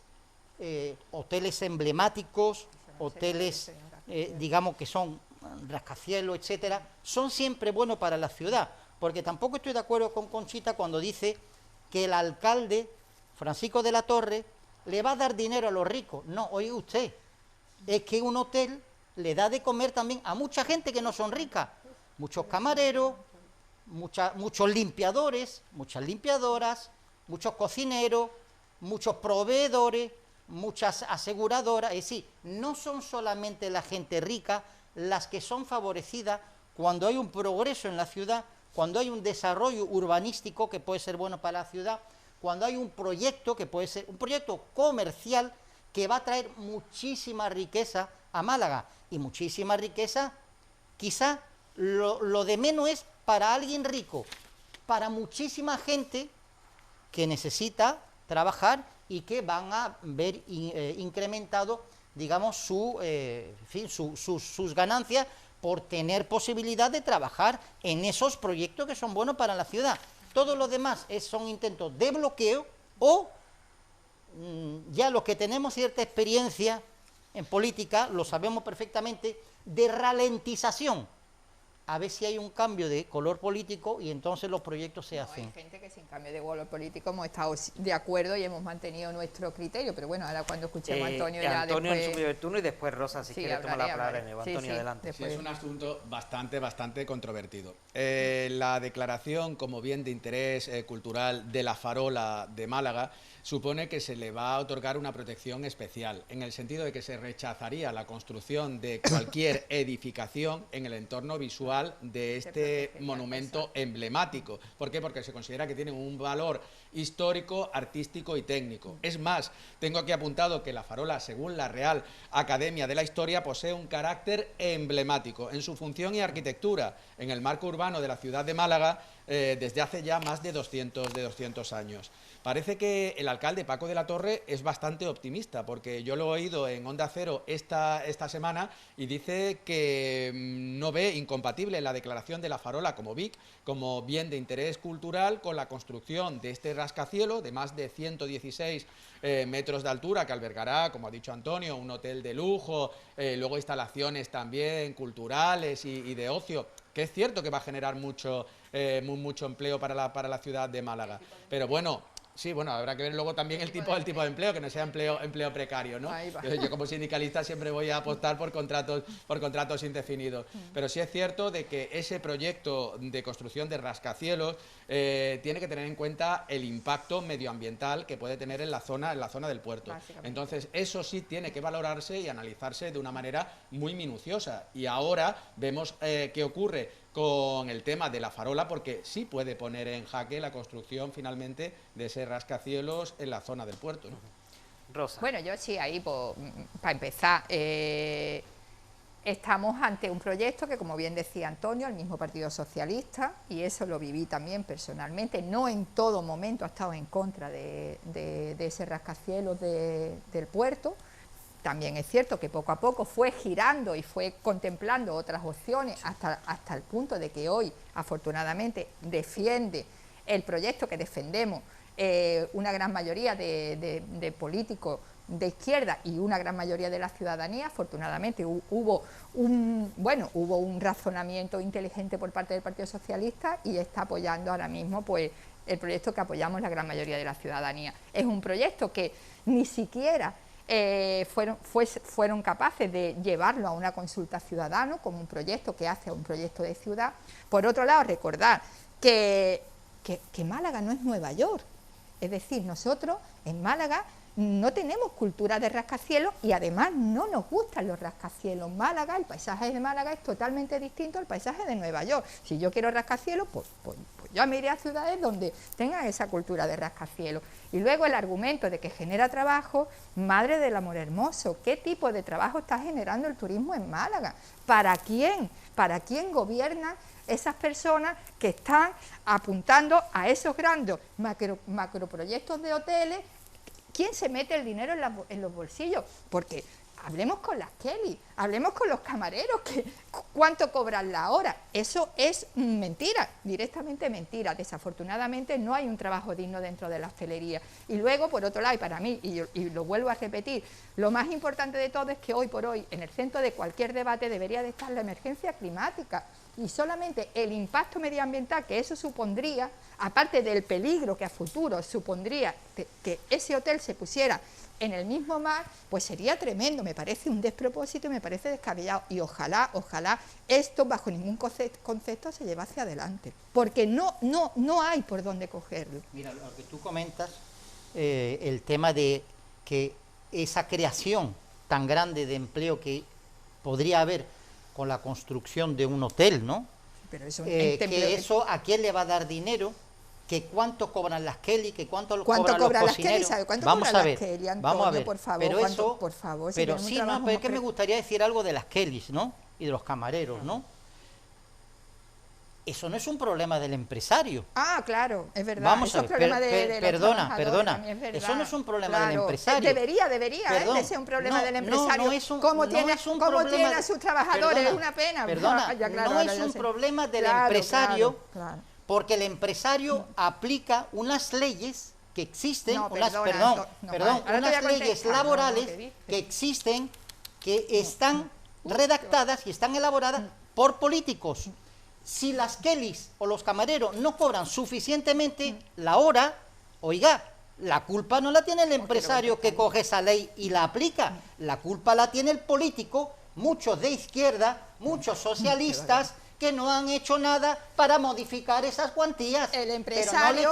hoteles emblemáticos, hoteles, digamos que son rascacielos, etcétera, son siempre buenos para la ciudad, porque tampoco estoy de acuerdo con Conchita cuando dice que el alcalde, Francisco de la Torre, le va a dar dinero a los ricos. No, oye usted, es que un hotel le da de comer también a mucha gente que no son ricas, muchos camareros, muchos limpiadores, muchas limpiadoras, muchos cocineros, muchos proveedores, muchas aseguradoras. Es decir, no son solamente la gente rica las que son favorecidas cuando hay un progreso en la ciudad, cuando hay un desarrollo urbanístico que puede ser bueno para la ciudad, cuando hay un proyecto que puede ser un proyecto comercial que va a traer muchísima riqueza a Málaga, y muchísima riqueza, quizá lo de menos es para alguien rico, para muchísima gente que necesita trabajar y que van a ver incrementado, digamos, sus ganancias por tener posibilidad de trabajar en esos proyectos que son buenos para la ciudad. Todo lo demás son intentos de bloqueo o ya los que tenemos cierta experiencia en política, lo sabemos perfectamente, de ralentización. A ver si hay un cambio de color político y entonces los proyectos se hacen. Hay gente que sin cambio de color político hemos estado de acuerdo y hemos mantenido nuestro criterio, pero bueno, ahora cuando escuchemos a Antonio ya Antonio después... en su primer turno y después Rosa, si quiere tomar la palabra de nuevo. Antonio, adelante. Sí, es un asunto bastante controvertido. La declaración como bien de interés cultural de la farola de Málaga supone que se le va a otorgar una protección especial, en el sentido de que se rechazaría la construcción de cualquier edificación en el entorno visual de este monumento emblemático. ¿Por qué? Porque se considera que tiene un valor histórico, artístico y técnico. Es más, tengo aquí apuntado que la farola, según la Real Academia de la Historia, posee un carácter emblemático en su función y arquitectura en el marco urbano de la ciudad de Málaga desde hace ya más de 200 años. Parece que el alcalde Paco de la Torre es bastante optimista, porque yo lo he oído en Onda Cero esta semana y dice que no ve incompatible la declaración de la farola como BIC, como bien de interés cultural, con la construcción de este rascacielos de más de 116 metros de altura, que albergará, como ha dicho Antonio, un hotel de lujo, luego instalaciones también culturales y de ocio, que es cierto que va a generar mucho empleo para la ciudad de Málaga. Pero bueno... Sí, bueno, habrá que ver luego también el tipo de empleo, que no sea empleo precario, ¿no? Yo como sindicalista siempre voy a apostar por contratos indefinidos. Pero sí es cierto de que ese proyecto de construcción de rascacielos tiene que tener en cuenta el impacto medioambiental que puede tener en la zona del puerto. Entonces, eso sí tiene que valorarse y analizarse de una manera muy minuciosa. Y ahora vemos qué ocurre con el tema de la farola, porque sí puede poner en jaque la construcción finalmente de ese rascacielos en la zona del puerto, ¿no? Rosa. Bueno, yo sí, ahí para empezar, estamos ante un proyecto que, como bien decía Antonio, el mismo Partido Socialista, y eso lo viví también personalmente, no en todo momento ha estado en contra de ese rascacielos del puerto. También es cierto que poco a poco fue girando y fue contemplando otras opciones hasta el punto de que hoy, afortunadamente, defiende el proyecto que defendemos una gran mayoría de políticos de izquierda y una gran mayoría de la ciudadanía. Afortunadamente hubo un razonamiento inteligente por parte del Partido Socialista y está apoyando ahora mismo pues el proyecto que apoyamos la gran mayoría de la ciudadanía. Es un proyecto que ni siquiera fueron capaces de llevarlo a una consulta ciudadana como un proyecto que hace a un proyecto de ciudad. Por otro lado, recordar que Málaga no es Nueva York, es decir, nosotros en Málaga no tenemos cultura de rascacielos y además no nos gustan los rascacielos. Málaga, el paisaje de Málaga es totalmente distinto al paisaje de Nueva York. Si yo quiero rascacielos, pues yo me iré a ciudades donde tengan esa cultura de rascacielos. Y luego el argumento de que genera trabajo, madre del amor hermoso, ¿qué tipo de trabajo está generando el turismo en Málaga? ¿Para quién? ¿Para quién gobiernan esas personas que están apuntando a esos grandes macroproyectos de hoteles? ¿Quién se mete el dinero en los bolsillos? Porque hablemos con las Kelly, hablemos con los camareros, que cuánto cobran la hora. Eso es mentira, directamente mentira. Desafortunadamente no hay un trabajo digno dentro de la hostelería. Y luego, por otro lado, y para mí, y lo vuelvo a repetir, lo más importante de todo es que hoy por hoy, en el centro de cualquier debate debería de estar la emergencia climática. Y solamente el impacto medioambiental que eso supondría, aparte del peligro que a futuro supondría que ese hotel se pusiera en el mismo mar, pues sería tremendo. Me parece un despropósito y me parece descabellado. Y ojalá esto bajo ningún concepto se llevase adelante, porque no hay por dónde cogerlo. Mira, lo que tú comentas, el tema de que esa creación tan grande de empleo que podría haber con la construcción de un hotel, ¿no? Pero eso que eso, ¿a quién le va a dar dinero? ¿Que cuánto cobran las Kelly? ¿Que cuánto cobran los las cocineros? Kelly? ¿Sabe cuánto Vamos cobran a ver, las Kelly, Antonio, vamos a ver. por favor? Pero eso, por favor, pero sí, no, pero es que me gustaría decir algo de las Kellys, ¿no? Y de los camareros, ¿no? Eso no es un problema del empresario. Ah, claro, es verdad. Vamos a ver, perdona, eso no es un problema del empresario. Debería de ser un problema del empresario. ¿Cómo tiene a sus trabajadores? Es una pena. Perdona, no es un problema del empresario, porque el empresario aplica unas leyes que existen, unas leyes laborales que existen, que están redactadas y están elaboradas por políticos. Si las Kellys o los camareros no cobran suficientemente la hora, oiga, la culpa no la tiene el empresario que coge esa ley y la aplica, la culpa la tiene el político, muchos de izquierda, muchos socialistas, que no han hecho nada para modificar esas cuantías. El empresario,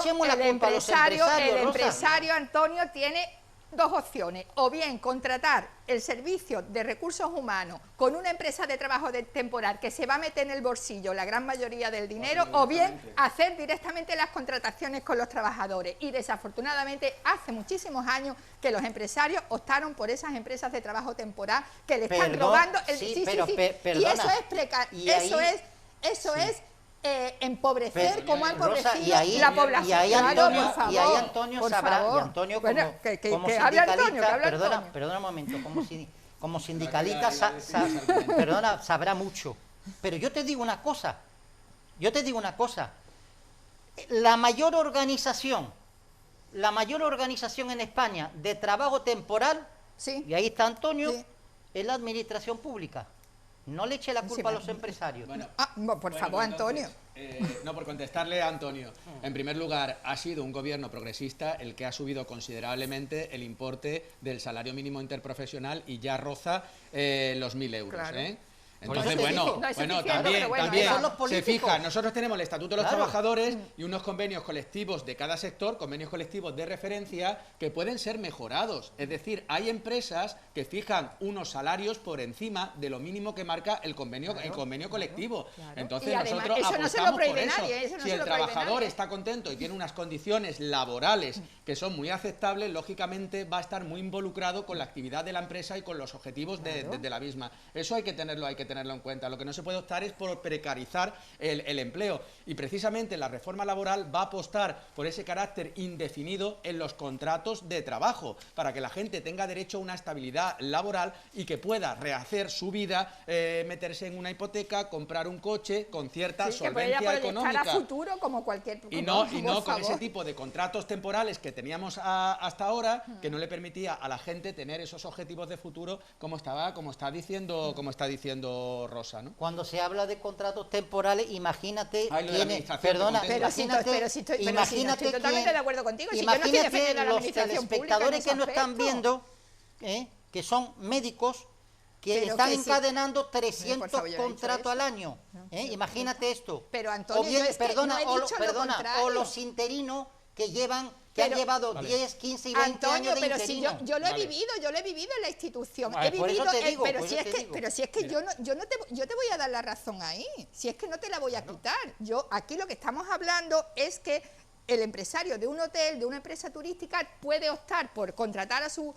Antonio, tiene dos opciones: o bien contratar el servicio de recursos humanos con una empresa de trabajo temporal que se va a meter en el bolsillo la gran mayoría del dinero, o bien hacer directamente las contrataciones con los trabajadores. Y desafortunadamente hace muchísimos años que los empresarios optaron por esas empresas de trabajo temporal que le están robando el... Sí. Y eso es precario, eso es empobrecer, como ha empobrecido la población. Y ahí Antonio sabrá, perdona un momento, como sindicalista sabrá mucho. Pero yo te digo una cosa, la mayor organización en España de trabajo temporal, y ahí está Antonio, es la administración pública. No le eche la culpa a los empresarios. Por favor, Antonio. Por contestarle a Antonio. En primer lugar, ha sido un gobierno progresista el que ha subido considerablemente el importe del salario mínimo interprofesional y ya roza los 1.000 euros. Claro. Entonces, también se fija, nosotros tenemos el Estatuto de los Trabajadores y unos convenios colectivos de cada sector, convenios colectivos de referencia que pueden ser mejorados. Es decir, hay empresas que fijan unos salarios por encima de lo mínimo que marca el convenio colectivo. Claro. Entonces, además, nosotros apostamos por eso. Si el trabajador está contento y tiene unas condiciones laborales que son muy aceptables, lógicamente va a estar muy involucrado con la actividad de la empresa y con los objetivos de la misma. Eso hay que tenerlo tenerlo en cuenta. Lo que no se puede optar es por precarizar el empleo. Y precisamente la reforma laboral va a apostar por ese carácter indefinido en los contratos de trabajo, para que la gente tenga derecho a una estabilidad laboral y que pueda rehacer su vida, meterse en una hipoteca, comprar un coche con cierta solvencia económica. A futuro como cualquier y no con ese tipo de contratos temporales que teníamos hasta ahora, que no le permitía a la gente tener esos objetivos de futuro, como está diciendo Rosa, ¿no? Cuando se habla de contratos temporales, imagínate imagínate totalmente de acuerdo contigo. Si imagínate yo no estoy defendiendo a la los administración telespectadores que nos están aspecto. viendo, que son médicos que están encadenando 300 contratos al año. Imagínate esto. Pero Antonio, o los interinos que han llevado 10, 15 y 20 años de interino. Si yo lo he vivido en la institución. Pero si es que yo te voy a dar la razón ahí. Si es que no te la voy a quitar. Aquí lo que estamos hablando es que el empresario de un hotel, de una empresa turística, puede optar por contratar a sus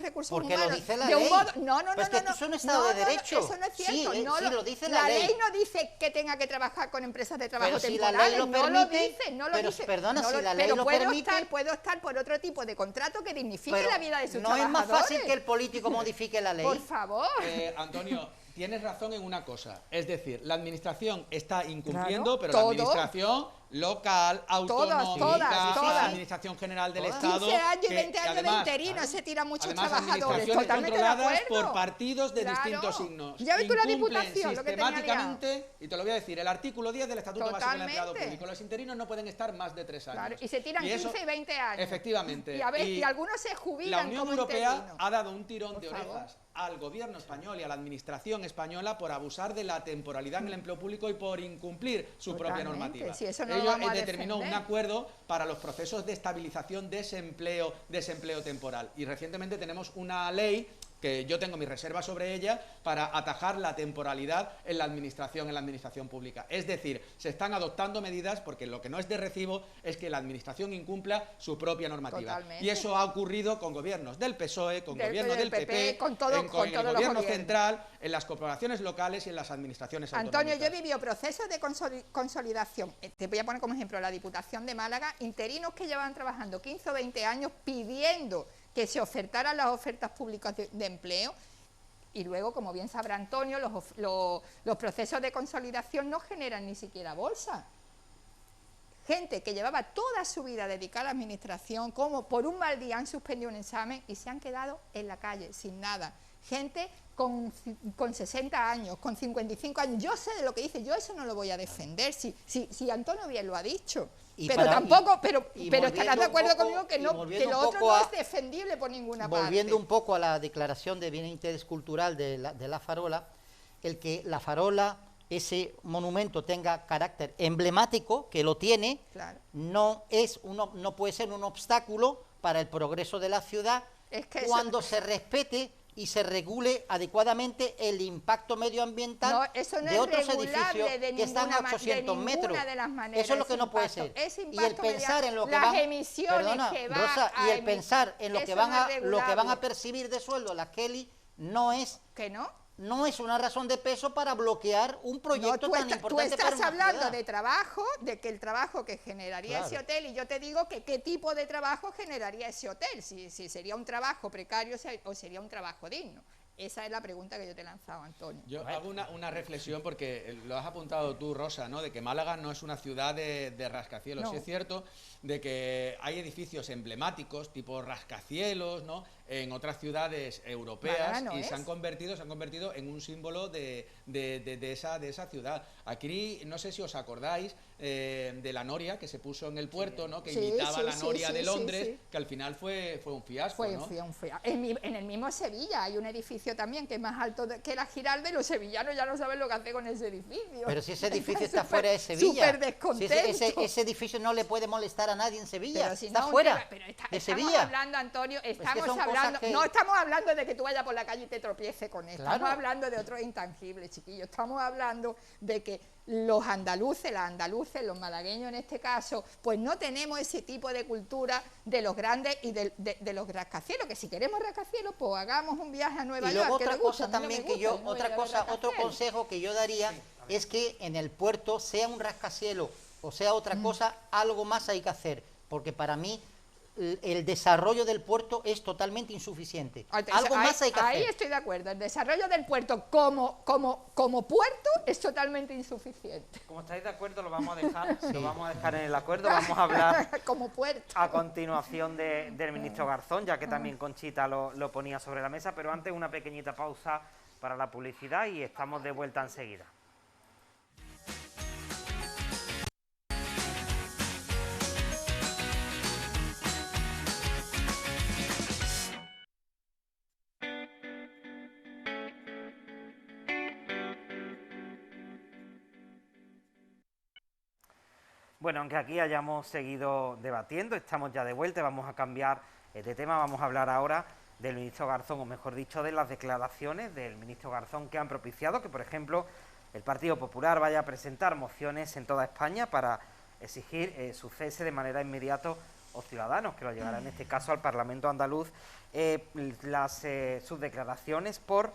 recursos porque humanos. Lo dice la ley. No, eso es un Estado de Derecho. Eso no es cierto. Sí, lo dice la ley. La ley no dice que tenga que trabajar con empresas de trabajo temporales. Si la ley lo permite, no lo dice. Perdona, si la ley lo permite, puede optar por otro tipo de contrato que dignifique la vida de sus trabajadores. No es más fácil que el político modifique la ley. Por favor. Antonio, tienes razón en una cosa. Es decir, la administración está incumpliendo, pero todo. La administración local, autonómica, todas. Administración General del Estado... 15 años y 20 años de interino se tiran muchos trabajadores. Administraciones Totalmente controladas de acuerdo. por partidos de distintos signos. Ya ves tú la Diputación, lo que tenía sistemáticamente, y te lo voy a decir, el artículo 10 del Estatuto Básico del Empleado Público. Los interinos no pueden estar más de 3 años. Claro, y se tiran 15 y 20 años. Efectivamente. Y algunos se jubilan. La Unión como Europea interinos. ha dado un tirón de orejas al gobierno español y a la administración española por abusar de la temporalidad en el empleo público y por incumplir su propia normativa. Sí, eso no Ellos determinó un acuerdo para los procesos de estabilización de desempleo temporal. Y recientemente tenemos una ley que yo tengo mis reservas sobre ella para atajar la temporalidad en la administración pública. Es decir, se están adoptando medidas porque lo que no es de recibo es que la administración incumpla su propia normativa. Totalmente. Y eso ha ocurrido con gobiernos del PSOE, con gobiernos del PP, con el gobierno central, en las corporaciones locales y en las administraciones autonómicas. Antonio, yo he vivido procesos de consolidación. Te voy a poner como ejemplo la Diputación de Málaga, interinos que llevaban trabajando 15 o 20 años pidiendo que se ofertaran las ofertas públicas de empleo, y luego, como bien sabrá Antonio, los procesos de consolidación no generan ni siquiera bolsa. Gente que llevaba toda su vida dedicada a la administración, como por un mal día han suspendido un examen y se han quedado en la calle, sin nada. Gente con 60 años, con 55 años, yo sé de lo que dice, yo eso no lo voy a defender, si Antonio bien lo ha dicho. Pero estarás de acuerdo conmigo que lo otro no es defendible por ninguna parte. Volviendo un poco a la declaración de bien interés cultural de la farola, el que la farola, ese monumento, tenga carácter emblemático, que lo tiene, claro, no puede ser un obstáculo para el progreso de la ciudad cuando se respete y se regule adecuadamente el impacto medioambiental de otros edificios que están a 800 metros. Eso es lo que no puede ser. Y el pensar en lo que van, y el pensar en lo que van a percibir de sueldo las Kelly no es una razón de peso para bloquear un proyecto tan importante para una ciudad. Tú estás hablando de trabajo, de que el trabajo que generaría ese hotel, y yo te digo que qué tipo de trabajo generaría ese hotel, si sería un trabajo precario o sería un trabajo digno. Esa es la pregunta que yo te he lanzado, Antonio. Yo hago una reflexión porque lo has apuntado tú, Rosa, ¿no? De que Málaga no es una ciudad de rascacielos. No. Sí es cierto de que hay edificios emblemáticos, tipo rascacielos, ¿no?, en otras ciudades europeas, y se han convertido en un símbolo de esa ciudad. Aquí, no sé si os acordáis de la noria que se puso en el puerto, ¿no?, que imitaba la noria de Londres, que al final fue un fiasco. Fue un fiasco. En el mismo Sevilla hay un edificio también que es más alto que la Giralda, y los sevillanos ya no saben lo que hacer con ese edificio. Pero si ese edificio está fuera de Sevilla, súper descontento. Si ese edificio no le puede molestar a nadie en Sevilla, pero si está no, fuera pero de Sevilla. Estamos hablando, Antonio, estamos hablando hablando, que... no estamos hablando de que tú vayas por la calle y te tropieces con esto. Claro. Estamos hablando de otros intangibles, chiquillos. Estamos hablando de que los andaluces, las andaluces, los malagueños en este caso, pues no tenemos ese tipo de cultura de los grandes y de los rascacielos, que si queremos rascacielos, pues hagamos un viaje a Nueva Y York. luego que otra le gusta, cosa a mí no también me que yo, gusta, no voy a otra ver cosa, otro rascacielos. consejo que yo daría es que en el puerto, sea un rascacielos o sea otra cosa, algo más hay que hacer, porque para mí el desarrollo del puerto es totalmente insuficiente. Algo más hay que hacer. Ahí estoy de acuerdo. El desarrollo del puerto como puerto es totalmente insuficiente. Como estáis de acuerdo, lo vamos a dejar, lo vamos a dejar en el acuerdo. Vamos a hablar como puerto. a continuación del ministro Garzón, ya que también Conchita lo ponía sobre la mesa, pero antes una pequeñita pausa para la publicidad y estamos de vuelta enseguida. Bueno, aunque aquí hayamos seguido debatiendo, estamos ya de vuelta, vamos a cambiar de tema, vamos a hablar ahora del ministro Garzón, o mejor dicho, de las declaraciones del ministro Garzón que han propiciado que, por ejemplo, el Partido Popular vaya a presentar mociones en toda España para exigir su cese de manera inmediata a Ciudadanos, que lo llevará en este caso al Parlamento andaluz, sus declaraciones por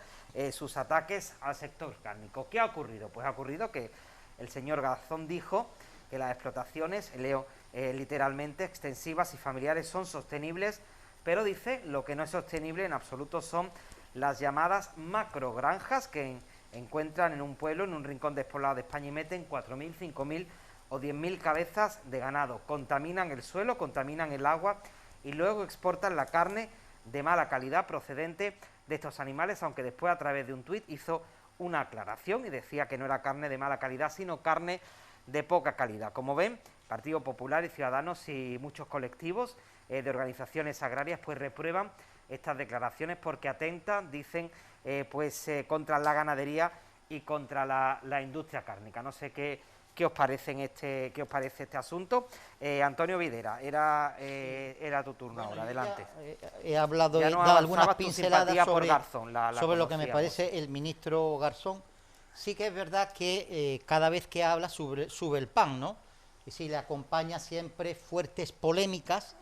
sus ataques al sector cárnico. ¿Qué ha ocurrido? Pues ha ocurrido que el señor Garzón dijo que las explotaciones, leo literalmente, extensivas y familiares son sostenibles, pero dice lo que no es sostenible en absoluto son las llamadas macrogranjas que encuentran en un pueblo, en un rincón despoblado de España y meten 4.000, 5.000 o 10.000 cabezas de ganado. Contaminan el suelo, contaminan el agua y luego exportan la carne de mala calidad procedente de estos animales, aunque después a través de un tuit hizo una aclaración y decía que no era carne de mala calidad, sino carne de poca calidad. Como ven, Partido Popular y Ciudadanos y muchos colectivos de organizaciones agrarias pues reprueban estas declaraciones porque atentan, dicen, contra la ganadería y contra la industria cárnica. No sé qué os parece qué os parece este asunto. Antonio Videra, era tu turno ahora, adelante. He hablado, ya he no dado algunas avanzabas tu pinceladas simpatía por sobre, Garzón, sobre lo que me conocíamos. parece el ministro Garzón. Sí que es verdad que cada vez que habla sube el pan, ¿no? Y sí, le acompaña siempre fuertes polémicas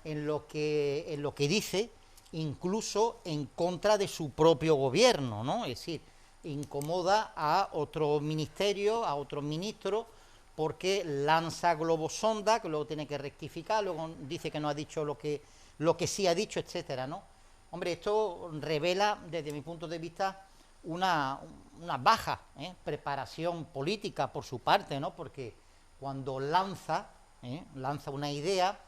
en lo que dice, incluso en contra de su propio gobierno, ¿no? Es decir, incomoda a otro ministerio, a otro ministro, porque lanza globosonda, que luego tiene que rectificar, luego dice que no ha dicho lo que sí ha dicho, etcétera, ¿no? Hombre, esto revela, desde mi punto de vista, una baja preparación política por su parte, ¿no? Porque cuando lanza una idea,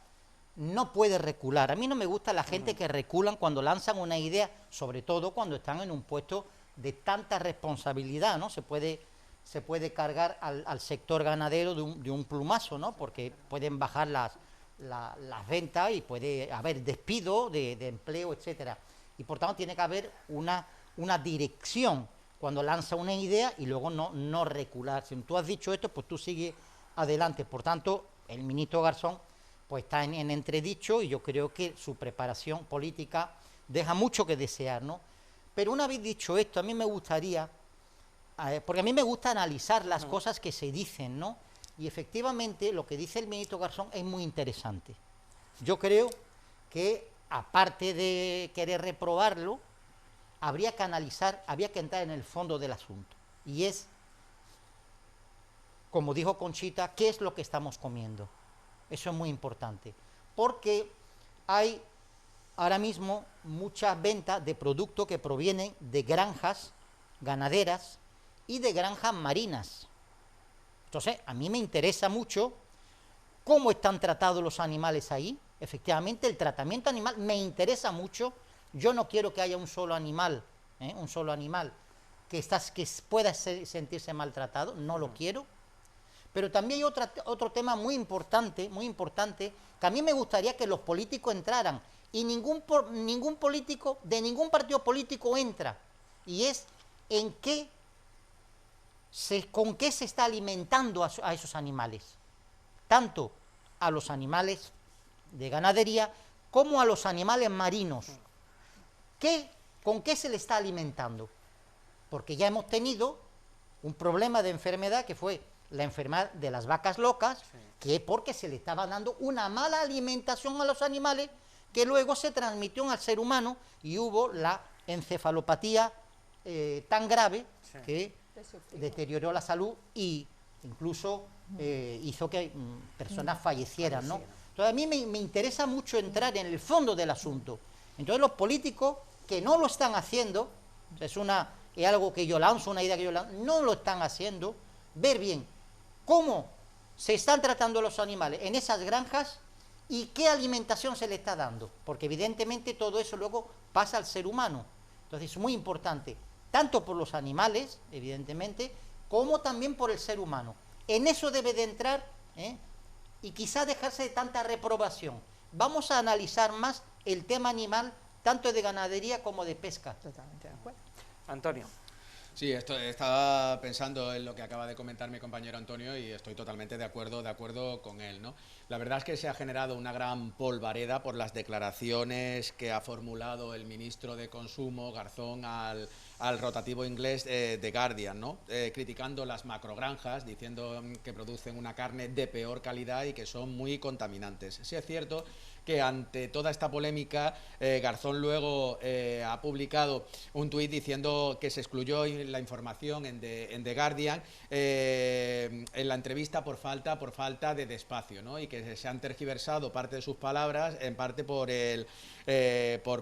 no puede recular. A mí no me gusta la gente que reculan cuando lanzan una idea, sobre todo cuando están en un puesto de tanta responsabilidad, ¿no? Se puede cargar al sector ganadero de un plumazo, ¿no? Porque pueden bajar las ventas y puede haber despido de empleo, etcétera. Y por tanto tiene que haber una dirección cuando lanza una idea y luego no recular. Si tú has dicho esto, pues tú sigues adelante. Por tanto, el ministro Garzón pues está en entredicho y yo creo que su preparación política deja mucho que desear, ¿no? Pero una vez dicho esto, a mí me gustaría, porque a mí me gusta analizar las cosas que se dicen, ¿no? Y efectivamente lo que dice el ministro Garzón es muy interesante. Yo creo que, aparte de querer reprobarlo, habría que analizar, había que entrar en el fondo del asunto. Y es, como dijo Conchita, ¿qué es lo que estamos comiendo? Eso es muy importante. Porque hay ahora mismo muchas ventas de productos que provienen de granjas ganaderas y de granjas marinas. Entonces, a mí me interesa mucho cómo están tratados los animales ahí. Efectivamente, el tratamiento animal me interesa mucho. Yo no quiero que haya un solo animal que pueda sentirse maltratado, no lo quiero. Pero también hay otro tema muy importante, que a mí me gustaría que los políticos entraran, y ningún político, de ningún partido político entra, y es con qué se está alimentando a esos animales, tanto a los animales de ganadería como a los animales marinos. ¿Con qué se le está alimentando? Porque ya hemos tenido un problema de enfermedad que fue la enfermedad de las vacas locas, sí, que es porque se le estaba dando una mala alimentación a los animales que luego se transmitió al ser humano y hubo la encefalopatía tan grave, sí, que deterioró la salud e incluso hizo que personas fallecieran, ¿no? Entonces a mí me interesa mucho entrar en el fondo del asunto. Entonces los políticos que no lo están haciendo, es algo que yo lanzo, una idea que yo lanzo, no lo están haciendo, ver bien cómo se están tratando los animales en esas granjas y qué alimentación se le está dando, porque evidentemente todo eso luego pasa al ser humano. Entonces es muy importante, tanto por los animales, evidentemente, como también por el ser humano. En eso debe de entrar, y quizá dejarse de tanta reprobación. Vamos a analizar más el tema animal, tanto de ganadería como de pesca. Totalmente de acuerdo. Antonio. Sí, estaba pensando en lo que acaba de comentar mi compañero Antonio y estoy totalmente de acuerdo con él, ¿no? La verdad es que se ha generado una gran polvareda por las declaraciones que ha formulado el ministro de Consumo, Garzón, al rotativo inglés The Guardian, ¿no? Criticando las macrogranjas, diciendo que producen una carne de peor calidad y que son muy contaminantes. Sí es cierto que ante toda esta polémica, Garzón luego ha publicado un tuit diciendo que se excluyó la información en The Guardian en la entrevista por falta de despacio, ¿no? Y que se han tergiversado parte de sus palabras, en parte por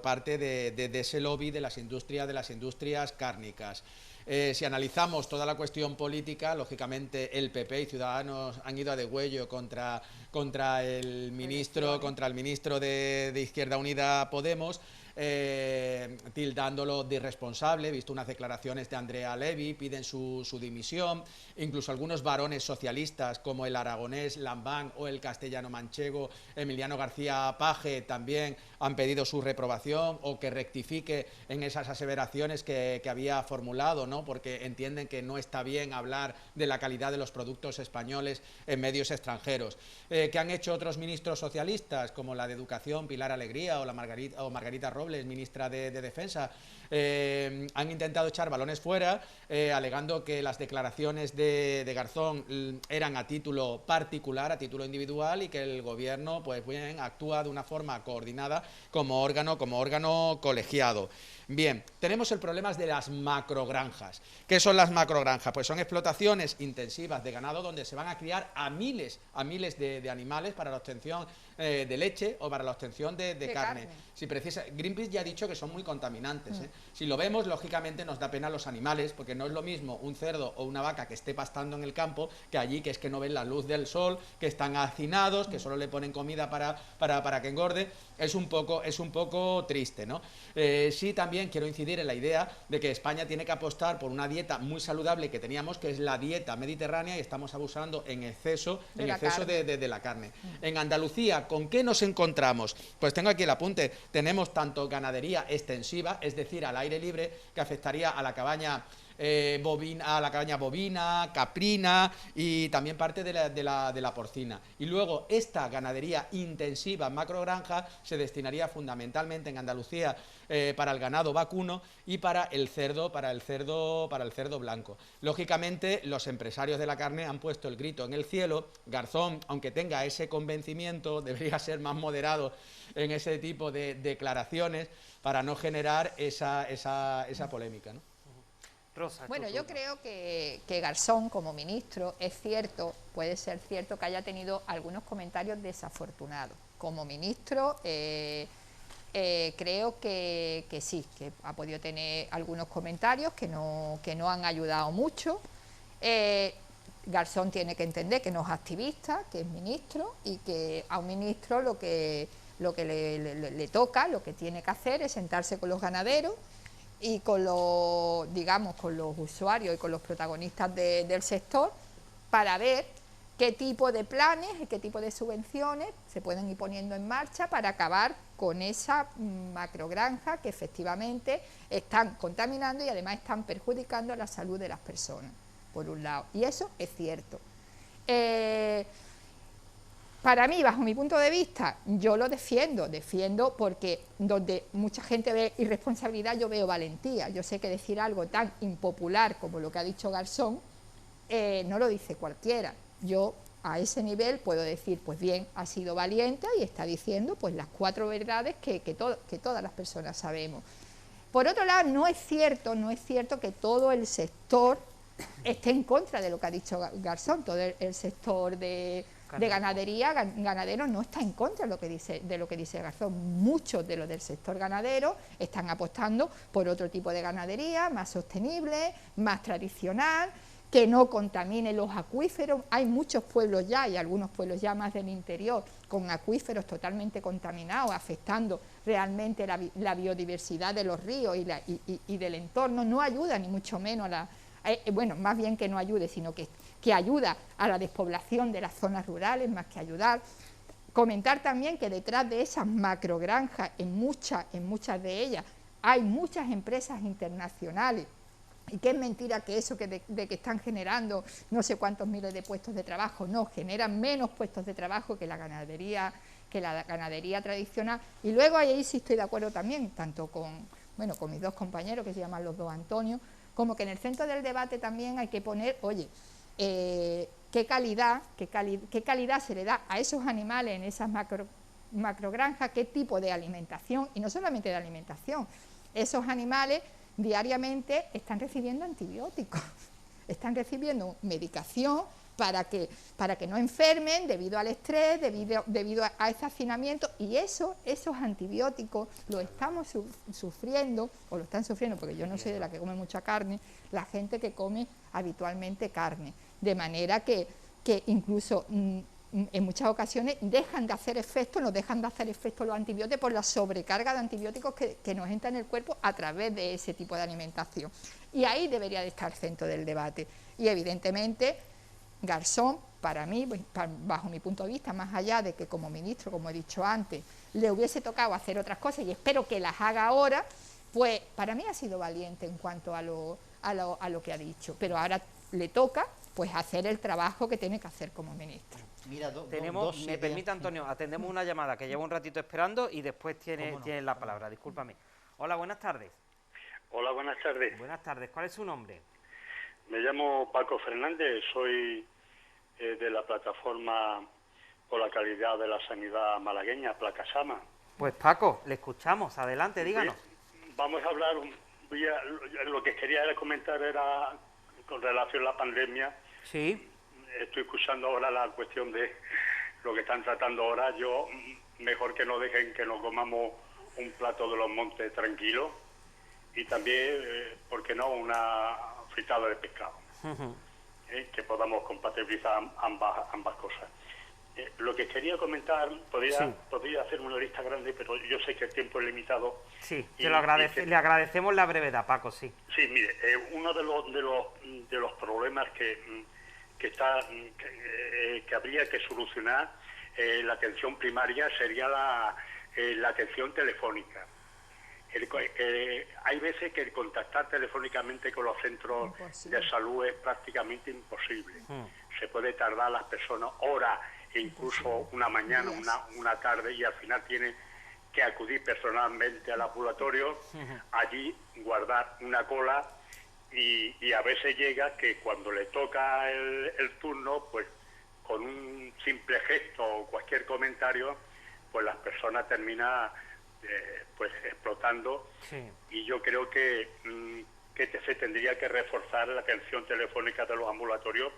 parte de ese lobby de las industrias cárnicas. Si analizamos toda la cuestión política, lógicamente el PP y Ciudadanos han ido a degüello contra el ministro de Izquierda Unida Podemos, tildándolo de irresponsable, visto unas declaraciones de Andrea Levy, piden su dimisión, incluso algunos varones socialistas como el aragonés Lambán o el castellano manchego Emiliano García Paje también han pedido su reprobación o que rectifique en esas aseveraciones que había formulado, ¿no? Porque entienden que no está bien hablar de la calidad de los productos españoles en medios extranjeros. ¿Qué han hecho otros ministros socialistas, como la de Educación, Pilar Alegría, o Margarita Robles, ministra de Defensa? Han intentado echar balones fuera, alegando que las declaraciones de Garzón eran a título particular, a título individual, y que el gobierno pues bien actúa de una forma coordinada como órgano colegiado. Bien, tenemos el problema de las macrogranjas. ¿Qué son las macrogranjas? Pues son explotaciones intensivas de ganado donde se van a criar a miles de animales para la obtención de leche o para la obtención de carne. Si precisa, Greenpeace ya ha dicho que son muy contaminantes. Si lo vemos, lógicamente nos da pena a los animales, porque no es lo mismo un cerdo o una vaca que esté pastando en el campo que allí, que es que no ven la luz del sol, que están hacinados, que solo le ponen comida para que engorde. Es un poco triste, ¿no? Sí, también quiero incidir en la idea de que España tiene que apostar por una dieta muy saludable que teníamos, que es la dieta mediterránea, y estamos abusando en exceso de la carne. En Andalucía, ¿con qué nos encontramos? Pues tengo aquí el apunte. Tenemos tanto ganadería extensiva, es decir, al aire libre, que afectaría a la cabaña bovina, caprina y también parte de la porcina. Y luego esta ganadería intensiva macrogranja se destinaría fundamentalmente en Andalucía para el ganado vacuno y para el cerdo blanco. Lógicamente, los empresarios de la carne han puesto el grito en el cielo. Garzón, aunque tenga ese convencimiento, debería ser más moderado en ese tipo de declaraciones para no generar esa polémica, ¿no? Rosa, bueno, yo creo que Garzón, como ministro, puede ser cierto que haya tenido algunos comentarios desafortunados. Como ministro, creo que sí, que ha podido tener algunos comentarios que no han ayudado mucho. Garzón tiene que entender que no es activista, que es ministro, y que a un ministro lo que le toca, lo que tiene que hacer es sentarse con los ganaderos y con los usuarios y con los protagonistas del sector para ver qué tipo de planes y qué tipo de subvenciones se pueden ir poniendo en marcha para acabar con esa macrogranja que efectivamente están contaminando y además están perjudicando la salud de las personas, por un lado, y eso es cierto. para mí, bajo mi punto de vista, yo lo defiendo porque donde mucha gente ve irresponsabilidad, yo veo valentía. Yo sé que decir algo tan impopular como lo que ha dicho Garzón, no lo dice cualquiera. Yo a ese nivel puedo decir, pues bien, ha sido valiente y está diciendo pues las 4 verdades que todas las personas sabemos. Por otro lado, no es cierto que todo el sector esté en contra de lo que ha dicho Garzón. Todo el sector de ganadería, ganadero, no está en contra de lo que dice Garzón. Muchos de los del sector ganadero están apostando por otro tipo de ganadería, más sostenible, más tradicional, que no contamine los acuíferos. Hay muchos pueblos ya, y algunos pueblos ya más del interior, con acuíferos totalmente contaminados, afectando realmente la biodiversidad de los ríos y del entorno. No ayuda ni mucho menos a la... bueno, más bien que no ayude, sino que ayuda a la despoblación de las zonas rurales, más que ayudar. Comentar también que detrás de esas macrogranjas, en muchas de ellas, hay muchas empresas internacionales, y que es mentira que eso de que están generando no sé cuántos miles de puestos de trabajo, no, generan menos puestos de trabajo que la ganadería tradicional. Y luego ahí sí estoy de acuerdo también, tanto con mis 2 compañeros, que se llaman los 2 Antonio, como que en el centro del debate también hay que poner, oye, qué calidad se le da a esos animales en esas macrogranjas, qué tipo de alimentación, y no solamente de alimentación, esos animales diariamente están recibiendo antibióticos, están recibiendo medicación para que no enfermen debido al estrés, debido a ese hacinamiento, y esos antibióticos los estamos sufriendo, o lo están sufriendo, porque yo no soy de la que come mucha carne, la gente que come habitualmente carne, de manera que incluso en muchas ocasiones nos dejan de hacer efecto los antibióticos por la sobrecarga de antibióticos que nos entra en el cuerpo a través de ese tipo de alimentación. Y ahí debería de estar el centro del debate. Y evidentemente Garzón, para mí, bajo mi punto de vista, más allá de que como ministro, como he dicho antes, le hubiese tocado hacer otras cosas y espero que las haga ahora, pues para mí ha sido valiente en cuanto a lo que ha dicho, pero ahora le toca pues hacer el trabajo que tiene que hacer como ministro. Mira, me permite, Antonio, atendemos una llamada que lleva un ratito esperando y después tiene la palabra, discúlpame. Hola, buenas tardes. Hola, buenas tardes. Buenas tardes, ¿cuál es su nombre? Me llamo Paco Fernández, soy de la plataforma por la calidad de la sanidad malagueña, Placasama. Pues Paco, le escuchamos, adelante, díganos. Vamos a hablar, lo que quería comentar era con relación a la pandemia. Sí. Estoy escuchando ahora la cuestión de lo que están tratando ahora. Yo, mejor que no dejen que nos comamos un plato de los montes tranquilo, y también, ¿por qué no?, una fritada de pescado. Que podamos compatibilizar ambas cosas. Lo que quería comentar, podría hacer una lista grande, pero yo sé que el tiempo es limitado. Sí, le agradecemos la brevedad, Paco, sí. Sí, mire, uno de los problemas que habría que solucionar la atención primaria sería la atención telefónica. Hay veces que el contactar telefónicamente con los centros de salud es prácticamente imposible. Se puede tardar las personas horas, e incluso una mañana, una tarde, y al final tienen que acudir personalmente al ambulatorio, allí guardar una cola, y a veces llega que cuando le toca el turno, pues con un simple gesto o cualquier comentario, pues las personas terminan pues explotando. Sí. Y yo creo que se tendría que reforzar la atención telefónica de los ambulatorios,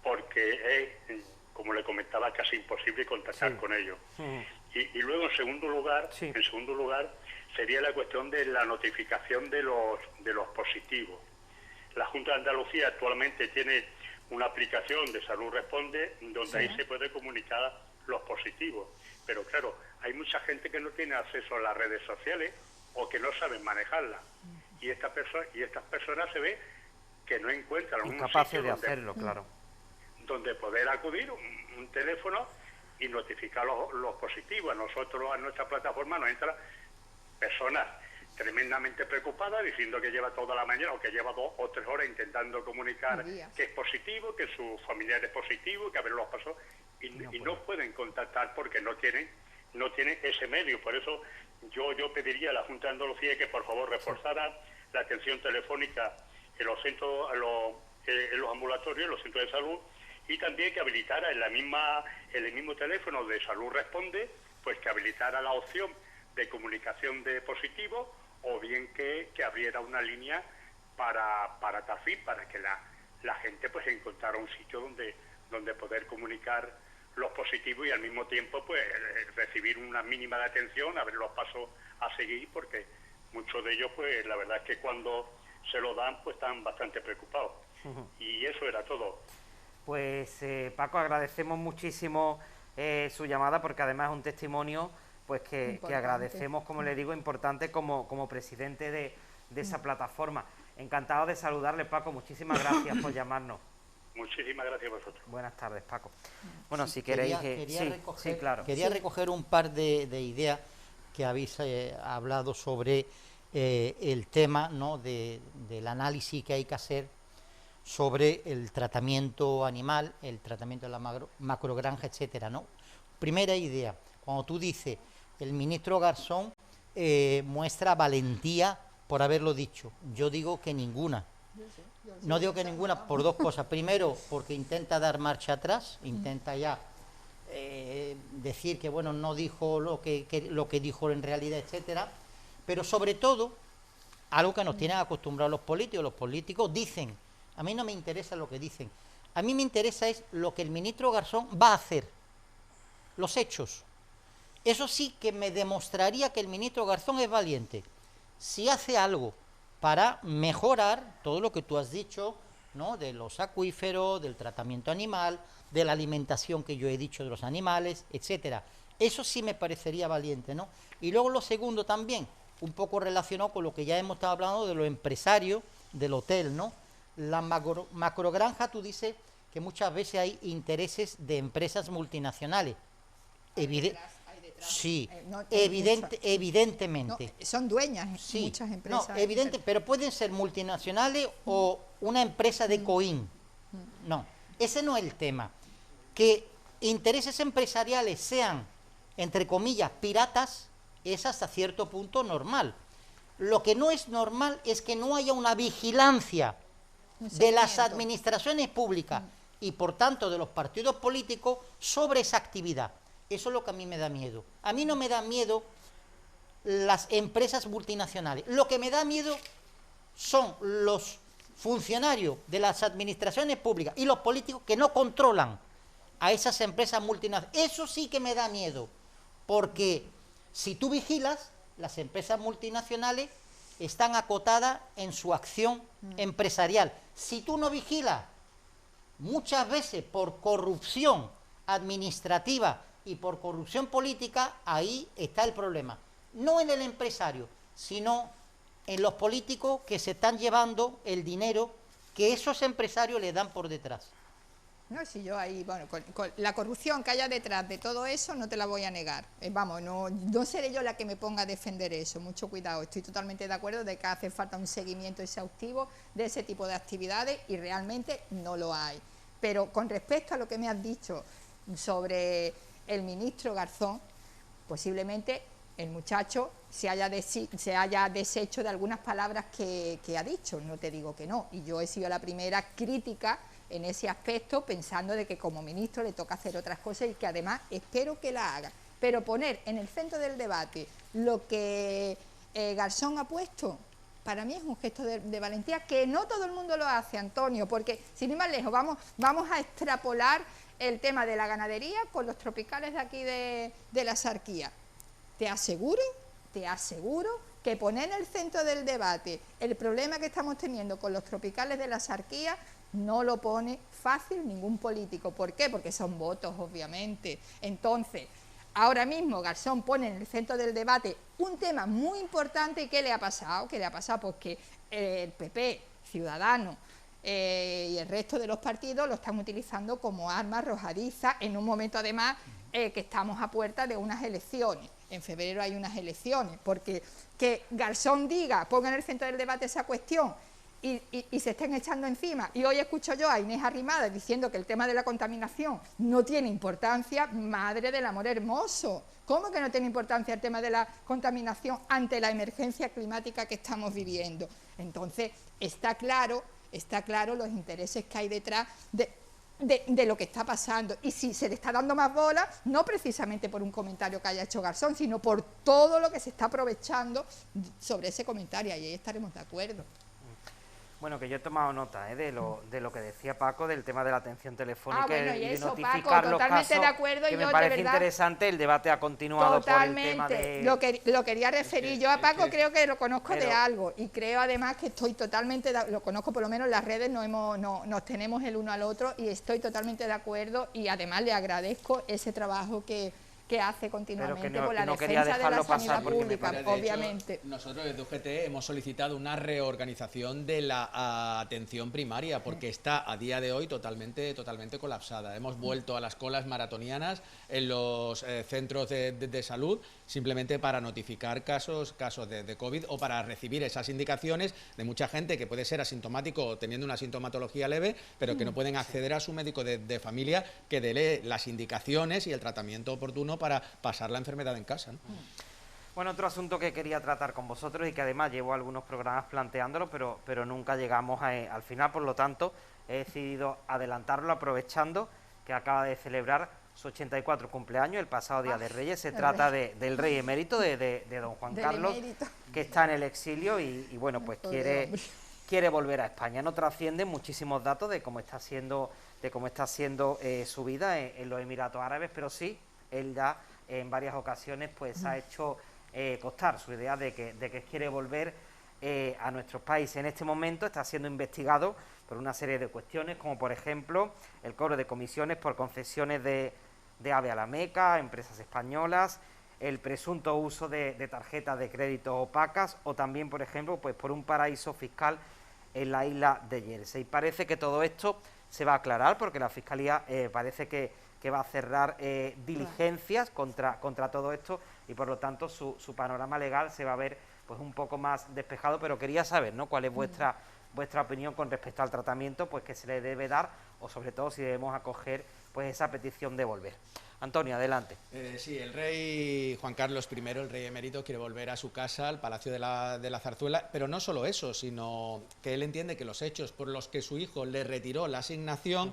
porque es, como le comentaba, casi imposible contactar con ellos. Y luego, en segundo lugar, sería la cuestión de la notificación de los positivos. La Junta de Andalucía actualmente tiene una aplicación de Salud Responde, donde ahí se puede comunicar los positivos. Pero claro, hay mucha gente que no tiene acceso a las redes sociales o que no saben manejarlas. Y estas personas se ve que no encuentran incapaces de hacerlo, claro, donde poder acudir, un teléfono, y notificar los positivos. A nuestra plataforma nos entran personas tremendamente preocupadas, diciendo que lleva toda la mañana o que lleva 2 o 3 horas intentando comunicar que es positivo, que su familiar es positivo, que a ver los pasos, y no pueden contactar porque no tienen ese medio. Por eso yo pediría a la Junta de Andalucía que por favor reforzara la atención telefónica en los centros, en los ambulatorios, en los centros de salud, y también que habilitara en el mismo teléfono de Salud Responde, pues que habilitara la opción de comunicación de positivo, o bien que abriera una línea para TAFIP, para que la gente pues encontrara un sitio donde poder comunicar los positivos y al mismo tiempo pues recibir una mínima de atención, a ver los pasos a seguir, porque muchos de ellos pues la verdad es que cuando se lo dan pues están bastante preocupados. Y eso era todo. Pues Paco, agradecemos muchísimo su llamada, porque además es un testimonio pues que agradecemos, como le digo, importante como presidente de esa plataforma. Encantado de saludarle, Paco, muchísimas gracias por llamarnos. Muchísimas gracias a vosotros. Buenas tardes, Paco. Bueno, Sí, si queréis... Quería recoger un par de ideas que habéis hablado sobre el tema, ¿no?, del análisis que hay que hacer sobre el tratamiento animal, el tratamiento de la macrogranja, etcétera, ¿no? Primera idea, cuando tú dices, el ministro Garzón muestra valentía por haberlo dicho, yo digo que ninguna. No digo que ninguna por dos cosas. Primero, porque intenta dar marcha atrás, intenta ya decir que bueno, no dijo lo que dijo en realidad, etcétera. Pero sobre todo, algo que nos tienen acostumbrados los políticos. Los políticos dicen, a mí no me interesa lo que dicen, a mí me interesa es lo que el ministro Garzón va a hacer, los hechos. Eso sí que me demostraría que el ministro Garzón es valiente. Si hace algo para mejorar todo lo que tú has dicho, ¿no?, de los acuíferos, del tratamiento animal, de la alimentación que yo he dicho de los animales, etcétera. Eso sí me parecería valiente, ¿no? Y luego lo segundo también, un poco relacionado con lo que ya hemos estado hablando de los empresarios del hotel, ¿no? La macrogranja, tú dices que muchas veces hay intereses de empresas multinacionales. Sí, evidentemente. No, son dueñas sí, muchas empresas. No, evidente, pero pueden ser multinacionales o una empresa de coín. No, ese no es el tema. Que intereses empresariales sean, entre comillas, piratas, es hasta cierto punto normal. Lo que no es normal es que no haya una vigilancia de las administraciones públicas y, por tanto, de los partidos políticos sobre esa actividad. Eso es lo que a mí me da miedo. A mí no me da miedo las empresas multinacionales. Lo que me da miedo son los funcionarios de las administraciones públicas y los políticos que no controlan a esas empresas multinacionales. Eso sí que me da miedo, porque si tú vigilas, las empresas multinacionales están acotadas en su acción empresarial. Si tú no vigilas, muchas veces por corrupción administrativa y por corrupción política, ahí está el problema. No en el empresario, sino en los políticos que se están llevando el dinero que esos empresarios le dan por detrás. No, si yo ahí, bueno, con la corrupción que haya detrás de todo eso, no te la voy a negar. Vamos, no seré yo la que me ponga a defender eso, mucho cuidado. Estoy totalmente de acuerdo de que hace falta un seguimiento exhaustivo de ese tipo de actividades y realmente no lo hay. Pero con respecto a lo que me has dicho sobre el ministro Garzón, posiblemente el muchacho se haya deshecho de algunas palabras que ha dicho, no te digo que no, y yo he sido la primera crítica en ese aspecto, pensando de que como ministro le toca hacer otras cosas y que además espero que la haga, pero poner en el centro del debate lo que Garzón ha puesto, para mí es un gesto de valentía que no todo el mundo lo hace, Antonio, porque sin ir más lejos, vamos a extrapolar el tema de la ganadería con los tropicales de aquí de la Axarquía. Te aseguro que poner en el centro del debate el problema que estamos teniendo con los tropicales de la Axarquía no lo pone fácil ningún político. ¿Por qué? Porque son votos, obviamente. Entonces, ahora mismo Garzón pone en el centro del debate un tema muy importante. ¿Y qué le ha pasado? ¿Qué le ha pasado? Pues que el PP, Ciudadanos y el resto de los partidos lo están utilizando como arma arrojadiza en un momento además que estamos a puerta de unas elecciones. En febrero hay unas elecciones, porque que Garzón ponga en el centro del debate esa cuestión y se estén echando encima. Y hoy escucho yo a Inés Arrimadas diciendo que el tema de la contaminación no tiene importancia. Madre del amor hermoso, ¿cómo que no tiene importancia el tema de la contaminación ante la emergencia climática que estamos viviendo? Entonces, está claro los intereses que hay detrás de lo que está pasando, y si se le está dando más bola, no precisamente por un comentario que haya hecho Garzón, sino por todo lo que se está aprovechando sobre ese comentario, y ahí estaremos de acuerdo. Bueno, que yo he tomado nota de lo que decía Paco del tema de la atención telefónica y de eso, notificar Paco, los totalmente casos, de acuerdo, que y me yo, parece de verdad, interesante, el debate ha continuado totalmente, por el tema de... lo quería referir. Yo a Paco creo que lo conozco de algo, y creo además que estoy totalmente, lo conozco, por lo menos en las redes nos tenemos el uno al otro, y estoy totalmente de acuerdo, y además le agradezco ese trabajo que hace continuamente por la defensa de la sanidad pública, obviamente. Hecho, nosotros desde UGT hemos solicitado una reorganización de la atención primaria, porque está a día de hoy totalmente colapsada. Hemos vuelto a las colas maratonianas en los centros de salud, simplemente para notificar casos de COVID, o para recibir esas indicaciones de mucha gente que puede ser asintomático o teniendo una sintomatología leve, pero que no pueden acceder a su médico de familia que dé las indicaciones y el tratamiento oportuno para pasar la enfermedad en casa, ¿no? Bueno, otro asunto que quería tratar con vosotros, y que además llevo algunos programas planteándolo, pero nunca llegamos al final, por lo tanto he decidido adelantarlo, aprovechando que acaba de celebrar su 84 cumpleaños, el pasado Día de Reyes. Se trata del rey emérito, de don Juan Carlos, que está en el exilio y bueno, pues quiere volver a España. No trascienden muchísimos datos de cómo está siendo su vida en los Emiratos Árabes, pero sí, él ya en varias ocasiones pues ha hecho constar su idea de que quiere volver a nuestro país. En este momento está siendo investigado por una serie de cuestiones, como por ejemplo el cobro de comisiones por concesiones de AVE a la Meca a empresas españolas, el presunto uso de tarjetas de crédito opacas, o también, por ejemplo, pues por un paraíso fiscal en la isla de Jersey. Parece que todo esto se va a aclarar, porque la Fiscalía parece que va a cerrar diligencias contra todo esto, y por lo tanto su panorama legal se va a ver pues un poco más despejado. Pero quería saber, ¿no?, cuál es vuestra opinión con respecto al tratamiento pues que se le debe dar, o sobre todo si debemos acoger pues esa petición de volver. Antonio, adelante. Sí, el rey Juan Carlos I, el rey emérito, quiere volver a su casa, al Palacio de la Zarzuela, pero no solo eso, sino que él entiende que los hechos por los que su hijo le retiró la asignación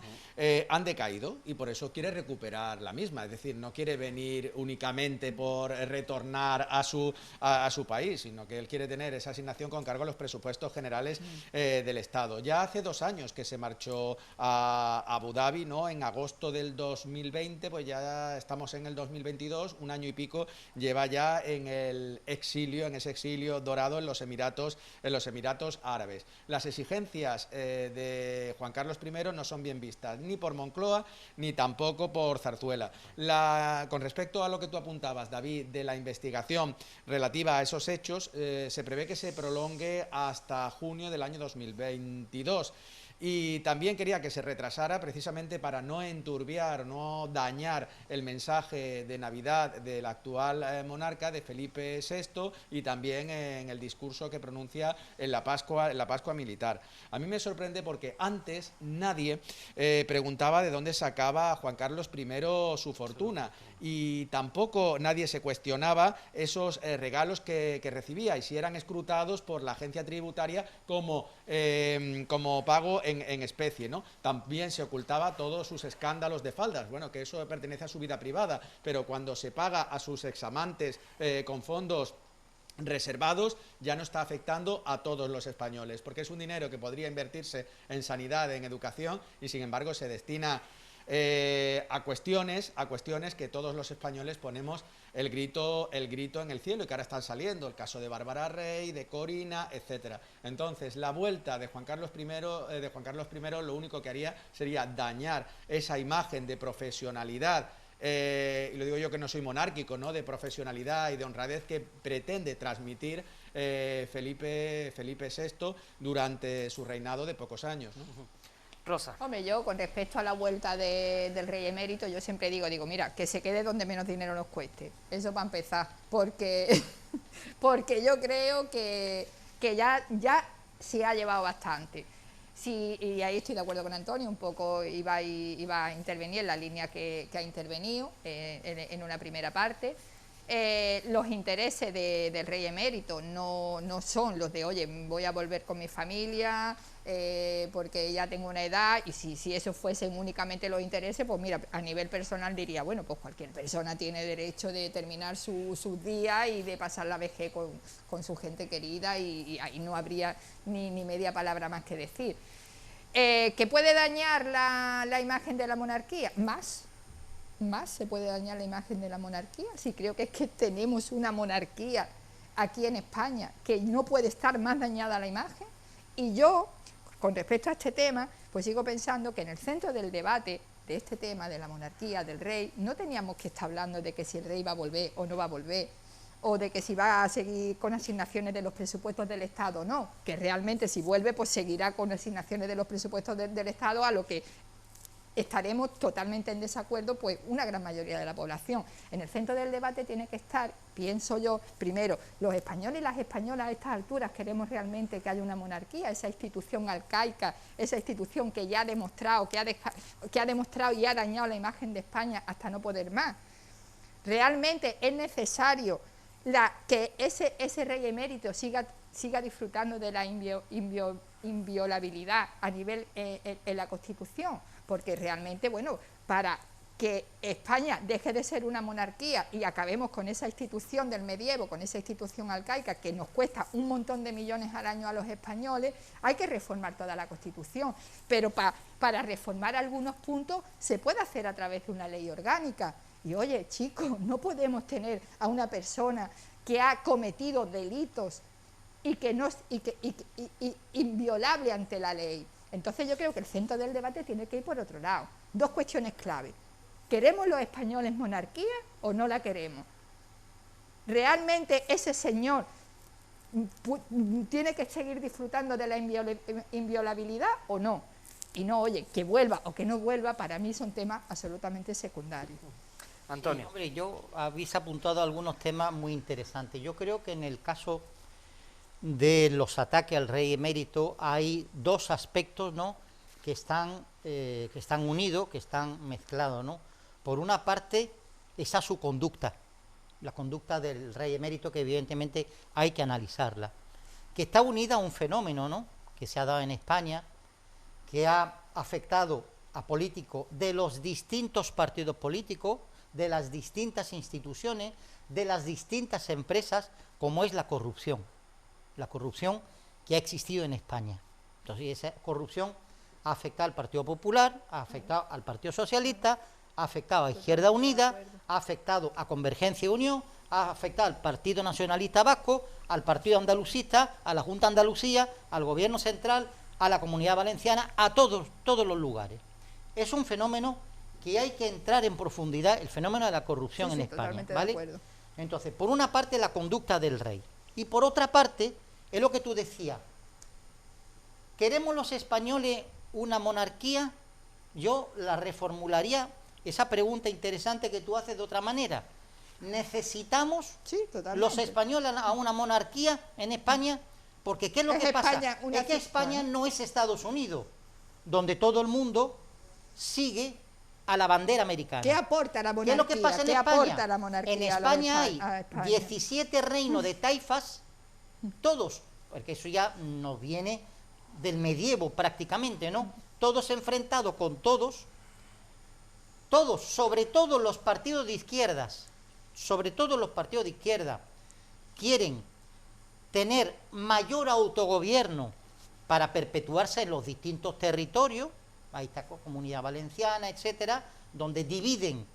han decaído, y por eso quiere recuperar la misma. Es decir, no quiere venir únicamente por retornar a su país, sino que él quiere tener esa asignación con cargo a los presupuestos generales del Estado. Ya hace 2 años que se marchó a Abu Dhabi, ¿no?, en agosto del 2020, pues ya estamos en el 2022, 1 año y pico lleva ya en el exilio, en ese exilio dorado en los Emiratos Árabes. Las exigencias de Juan Carlos I no son bien vistas, ni por Moncloa, ni tampoco por Zarzuela. Con respecto a lo que tú apuntabas, David, de la investigación relativa a esos hechos, se prevé que se prolongue hasta junio del año 2022. Y también quería que se retrasara precisamente para no enturbiar, no dañar el mensaje de Navidad del actual monarca, de Felipe VI, y también en el discurso que pronuncia en la Pascua militar. A mí me sorprende porque antes nadie preguntaba de dónde sacaba Juan Carlos I su fortuna, y tampoco nadie se cuestionaba esos regalos que recibía, y si eran escrutados por la agencia tributaria como pago en especie, ¿no? También se ocultaba todos sus escándalos de faldas, bueno, que eso pertenece a su vida privada, pero cuando se paga a sus examantes con fondos reservados, ya no está afectando a todos los españoles, porque es un dinero que podría invertirse en sanidad, en educación, y sin embargo se destina a cuestiones que todos los españoles ponemos el grito en el cielo, y que ahora están saliendo, el caso de Bárbara Rey, de Corina, etcétera. Entonces, la vuelta de Juan Carlos I, lo único que haría sería dañar esa imagen de profesionalidad, y lo digo yo que no soy monárquico, ¿no?, de profesionalidad y de honradez que pretende transmitir Felipe VI durante su reinado de pocos años, ¿no? Rosa. Hombre, yo con respecto a la vuelta del rey emérito, yo siempre digo, mira, que se quede donde menos dinero nos cueste. Eso para empezar, porque yo creo que ya se ha llevado bastante. Sí, y ahí estoy de acuerdo con Antonio, un poco iba a intervenir en la línea que ha intervenido en una primera parte. Los intereses del rey emérito no son los de, oye, voy a volver con mi familia porque ya tengo una edad, y si eso fuesen únicamente los intereses, pues mira, a nivel personal diría, bueno, pues cualquier persona tiene derecho de terminar sus días y de pasar la vejez con su gente querida, y ahí no habría ni media palabra más que decir. ¿Que puede dañar la imagen de la monarquía? Más se puede dañar la imagen de la monarquía. Sí, creo que es que tenemos una monarquía aquí en España que no puede estar más dañada la imagen. Y yo, con respecto a este tema, pues sigo pensando que en el centro del debate de este tema de la monarquía, del rey, no teníamos que estar hablando de que si el rey va a volver o no va a volver, o de que si va a seguir con asignaciones de los presupuestos del Estado o no, que realmente si vuelve pues seguirá con asignaciones de los presupuestos del Estado, a lo que estaremos totalmente en desacuerdo pues una gran mayoría de la población. En el centro del debate tiene que estar, pienso yo, primero, los españoles y las españolas a estas alturas queremos realmente que haya una monarquía, esa institución arcaica, esa institución que ya ha demostrado, que ha demostrado y ha dañado la imagen de España hasta no poder más. Realmente es necesario que ese rey emérito siga disfrutando de la inviolabilidad a nivel en la Constitución, porque realmente, bueno, para que España deje de ser una monarquía y acabemos con esa institución del medievo, con esa institución arcaica que nos cuesta un montón de millones al año a los españoles, hay que reformar toda la Constitución, pero para reformar algunos puntos se puede hacer a través de una ley orgánica. Y oye, chicos, no podemos tener a una persona que ha cometido delitos y que no inviolable ante la ley. Entonces yo creo que el centro del debate tiene que ir por otro lado. Dos cuestiones clave. ¿Queremos los españoles monarquía o no la queremos? ¿Realmente ese señor tiene que seguir disfrutando de la inviolabilidad o no? Y no, oye, que vuelva o que no vuelva, para mí son temas absolutamente secundarios. Antonio. Sí, hombre, yo habéis apuntado algunos temas muy interesantes. Yo creo que en el caso de los ataques al rey emérito hay dos aspectos, ¿no?, que están unidos, que están mezclados, ¿no? Por una parte, esa su conducta, la conducta del rey emérito, que evidentemente hay que analizarla, que está unida a un fenómeno, ¿no?, que se ha dado en España, que ha afectado a políticos de los distintos partidos políticos, de las distintas instituciones, de las distintas empresas, como es la corrupción que ha existido en España. Entonces, esa corrupción ha afectado al Partido Popular, ha afectado al Partido Socialista, ha afectado a Izquierda Unida, ha afectado a Convergencia y Unión, ha afectado al Partido Nacionalista Vasco, al Partido Andalucista, a la Junta de Andalucía, al Gobierno Central, a la Comunidad Valenciana, a todos los lugares. Es un fenómeno que hay que entrar en profundidad, el fenómeno de la corrupción en España, ¿vale? Entonces, por una parte, la conducta del rey, y por otra parte, es lo que tú decías, ¿queremos los españoles una monarquía? Yo la reformularía, esa pregunta interesante que tú haces, de otra manera. ¿Necesitamos los españoles a una monarquía en España? Porque ¿qué es lo que pasa? Es que España no es Estados Unidos, donde todo el mundo sigue a la bandera americana. ¿Qué aporta la monarquía? ¿Qué es lo que pasa en ¿Qué España? aporta la monarquía? En España hay 17 reinos de taifas, todos, porque eso ya nos viene del medievo prácticamente, ¿no? Todos enfrentados con todos, sobre todo los partidos de izquierdas, quieren tener mayor autogobierno para perpetuarse en los distintos territorios. Ahí está Comunidad Valenciana, etcétera, donde dividen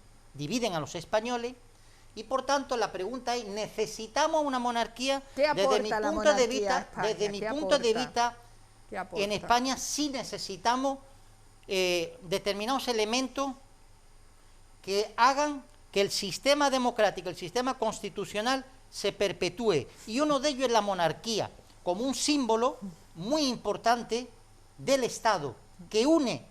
a los españoles, y por tanto la pregunta es, ¿necesitamos una monarquía? Desde mi punto de vista, en España sí necesitamos determinados elementos que hagan que el sistema democrático, el sistema constitucional se perpetúe, y uno de ellos es la monarquía, como un símbolo muy importante del Estado, que une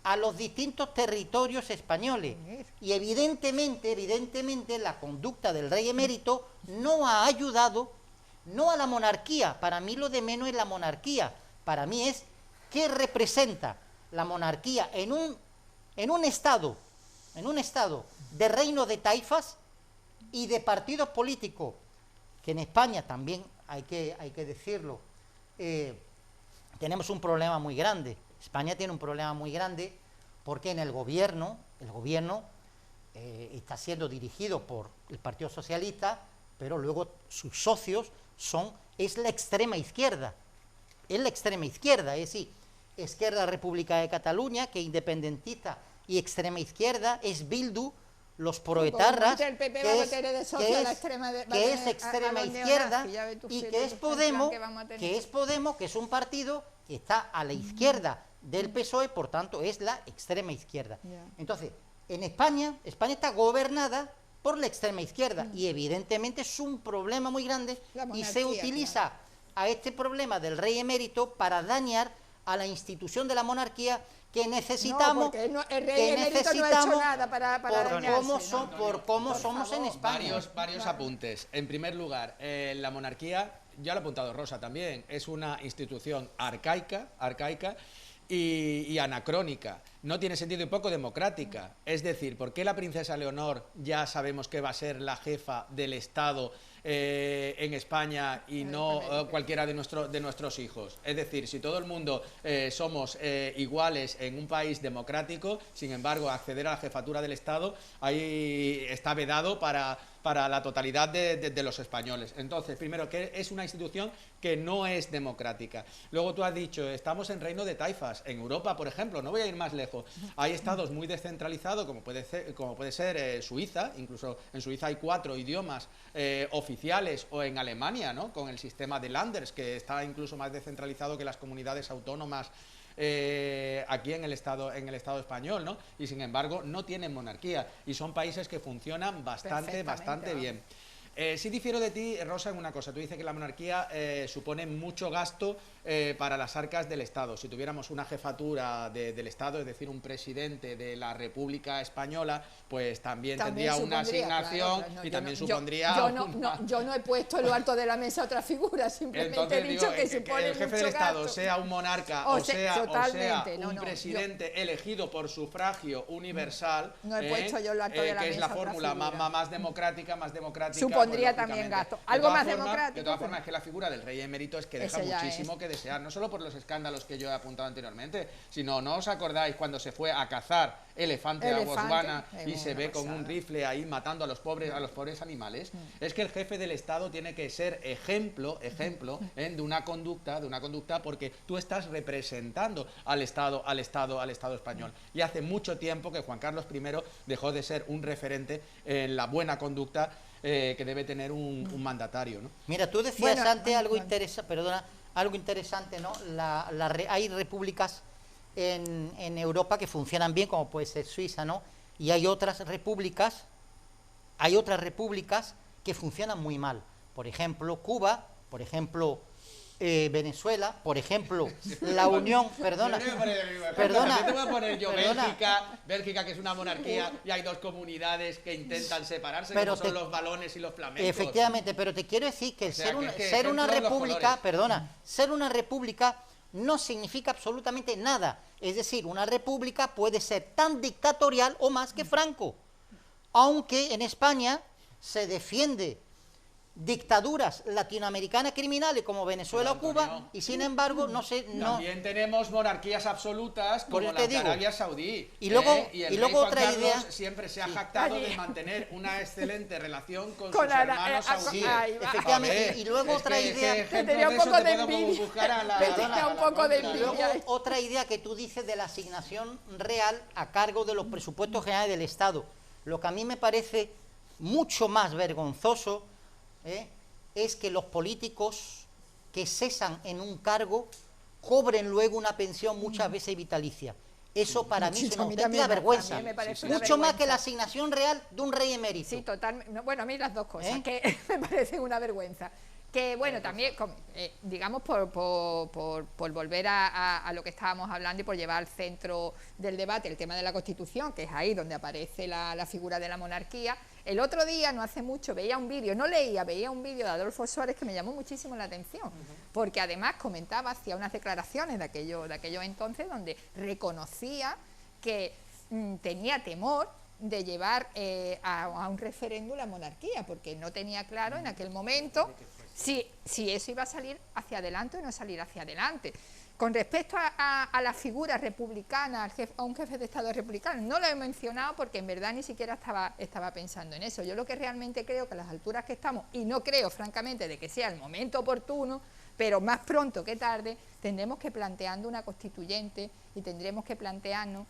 a los distintos territorios españoles. Y evidentemente la conducta del rey emérito no ha ayudado no a la monarquía. Para mí lo de menos es la monarquía. Para mí es qué representa la monarquía en un estado de reino de taifas y de partidos políticos, que en España también hay que decirlo, tenemos un problema muy grande. España tiene un problema muy grande porque en el gobierno está siendo dirigido por el Partido Socialista, pero luego sus socios es la extrema izquierda. Es la extrema izquierda, es decir, Esquerra República de Cataluña, que es independentista y extrema izquierda, es Bildu, los proetarras, que es extrema izquierda, y que es Podemos, que es un partido que está a la izquierda del PSOE, por tanto es la extrema izquierda. Entonces, en España está gobernada por la extrema izquierda y evidentemente es un problema muy grande y se utiliza a este problema del rey emérito para dañar a la institución de la monarquía que necesitamos, el rey emérito no ha hecho nada para por cómo somos en España. Varios apuntes. En primer lugar, la monarquía, ya lo ha apuntado Rosa también, es una institución arcaica y anacrónica. No tiene sentido y poco democrática. Es decir, ¿por qué la princesa Leonor ya sabemos que va a ser la jefa del Estado en España y no cualquiera de nuestros hijos? Es decir, si todo el mundo somos iguales en un país democrático, sin embargo, acceder a la jefatura del Estado ahí está vedado para la totalidad de los españoles. Entonces, primero, que es una institución que no es democrática. Luego tú has dicho, estamos en reino de taifas. En Europa, por ejemplo, no voy a ir más lejos, hay estados muy descentralizados, como puede ser Suiza. Incluso en Suiza hay 4 idiomas oficiales, o en Alemania, ¿no?, con el sistema de Landers, que está incluso más descentralizado que las comunidades autónomas aquí en el Estado español, ¿no? Y sin embargo no tienen monarquía y son países que funcionan bastante bien. Sí difiero de ti, Rosa, en una cosa. Tú dices que la monarquía supone mucho gasto para las arcas del Estado. Si tuviéramos una jefatura del Estado, es decir, un presidente de la República Española, pues también tendría una asignación, claro, y también supondría... Yo no he puesto en lo alto de la mesa otra figura, simplemente he dicho que supone el jefe del Estado, sea un monarca o sea un presidente elegido por sufragio universal, no he puesto yo en lo alto de la mesa, que es la fórmula más democrática, supondría también gasto. Algo más democrático. De todas formas, es que la figura del rey emérito es que deja muchísimo que desear, no solo por los escándalos que yo he apuntado anteriormente, sino, ¿no os acordáis cuando se fue a cazar elefantes a Botswana y se ve con un rifle ahí matando a los pobres animales? Es que el jefe del Estado tiene que ser ejemplo de una conducta, porque tú estás representando al Estado español. Y hace mucho tiempo que Juan Carlos I dejó de ser un referente en la buena conducta que debe tener un mandatario, ¿no? Mira, tú decías antes algo interesante, ¿no? Hay repúblicas en Europa que funcionan bien, como puede ser Suiza, ¿no? Y hay otras repúblicas que funcionan muy mal. Por ejemplo, Cuba, por ejemplo, Venezuela, por ejemplo, la Unión, perdona. Yo te voy a poner yo Bélgica, que es una monarquía y hay 2 comunidades que intentan separarse, pero como son los balones y los flamencos. Efectivamente, pero te quiero decir que ser una república, ser una república no significa absolutamente nada. Es decir, una república puede ser tan dictatorial o más que Franco, aunque en España se defiende dictaduras latinoamericanas criminales como Venezuela o Cuba, y sin embargo también tenemos monarquías absolutas como la de Arabia Saudí, y luego otra idea, siempre se ha jactado de mantener una excelente relación con sus hermanos saudíes. Efectivamente. Y luego otra idea, tenía un poco de envidia, otra idea que tú dices de la asignación real a cargo de los presupuestos generales del Estado. Lo que a mí me parece mucho más vergonzoso es que los políticos que cesan en un cargo cobren luego una pensión muchas veces vitalicia. Eso para mí es una auténtica vergüenza. Mucho más que la asignación real de un rey emérito. Sí, totalmente. Bueno, a mí las dos cosas, que me parecen una vergüenza. Que bueno, también, digamos, por volver a lo que estábamos hablando y por llevar al centro del debate el tema de la Constitución, que es ahí donde aparece la figura de la monarquía, El otro día, no hace mucho, veía un vídeo, no leía, veía un vídeo de Adolfo Suárez que me llamó muchísimo la atención, porque además comentaba, hacía unas declaraciones de aquello entonces, donde reconocía que tenía temor de llevar a un referéndum la monarquía, porque no tenía claro en aquel momento si eso iba a salir hacia adelante o no salir hacia adelante. Con respecto a la figura republicana, a un jefe de Estado republicano, no lo he mencionado porque en verdad ni siquiera estaba pensando en eso. Yo lo que realmente creo que a las alturas que estamos, y no creo francamente de que sea el momento oportuno, pero más pronto que tarde, tendremos que planteando una constituyente y tendremos que plantearnos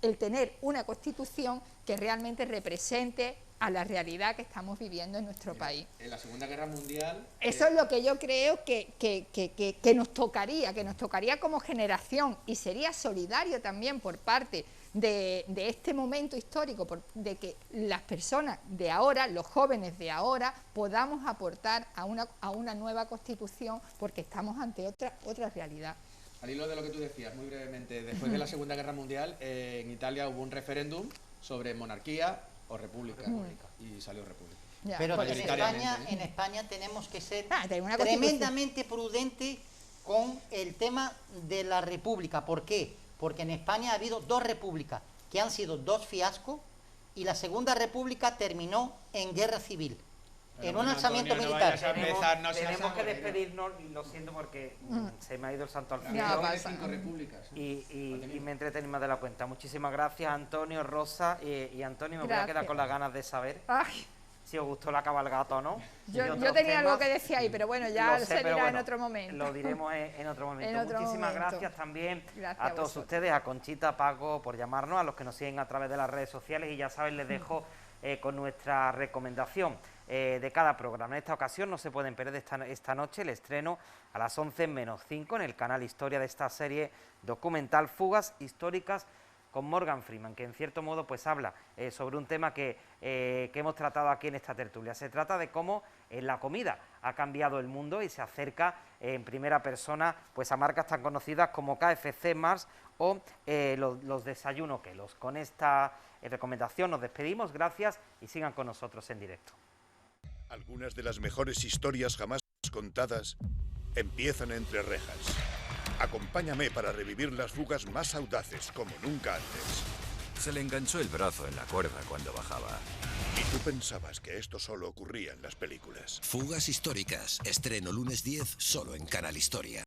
el tener una constitución que realmente represente a la realidad que estamos viviendo en nuestro país. En la Segunda Guerra Mundial... Eso es lo que yo creo que nos tocaría como generación, y sería solidario también por parte de este momento histórico, de que las personas de ahora, los jóvenes de ahora, podamos aportar a una nueva constitución, porque estamos ante otra realidad. Al hilo de lo que tú decías, muy brevemente, después de la Segunda Guerra Mundial, en Italia hubo un referéndum sobre monarquía o república, y salió república. Ya, pero mayoritariamente, en España tenemos que ser tenemos una tremendamente prudentes con el tema de la república. ¿Por qué? Porque en España ha habido dos repúblicas, que han sido dos fiascos, y la Segunda República terminó en guerra civil. En un alzamiento militar. Tenemos que despedirnos, y lo siento porque se me ha ido el santo al cielo. No pasa. 5 repúblicas. Y me entretení más de la cuenta. Muchísimas gracias, Antonio, Rosa y Antonio. Me voy a quedar con las ganas de saber si os gustó la cabalgata o no. Yo tenía algo que decir ahí, pero bueno, ya se dirá en otro momento. Lo diremos en otro momento. Muchísimas gracias también a todos ustedes, a Conchita, a Paco, por llamarnos, a los que nos siguen a través de las redes sociales, y ya saben, les dejo con nuestra recomendación de cada programa. En esta ocasión no se pueden perder esta noche el estreno a las 11:05 en el canal Historia de esta serie documental Fugas históricas con Morgan Freeman, que en cierto modo pues habla sobre un tema que hemos tratado aquí en esta tertulia. Se trata de cómo la comida ha cambiado el mundo, y se acerca en primera persona pues a marcas tan conocidas como KFC, Mars o los desayunos Kellogg's. Con esta recomendación nos despedimos, gracias, y sigan con nosotros en directo. Algunas de las mejores historias jamás contadas empiezan entre rejas. Acompáñame para revivir las fugas más audaces como nunca antes. Se le enganchó el brazo en la cuerda cuando bajaba. Y tú pensabas que esto solo ocurría en las películas. Fugas históricas. Estreno lunes 10, solo en Canal Historia.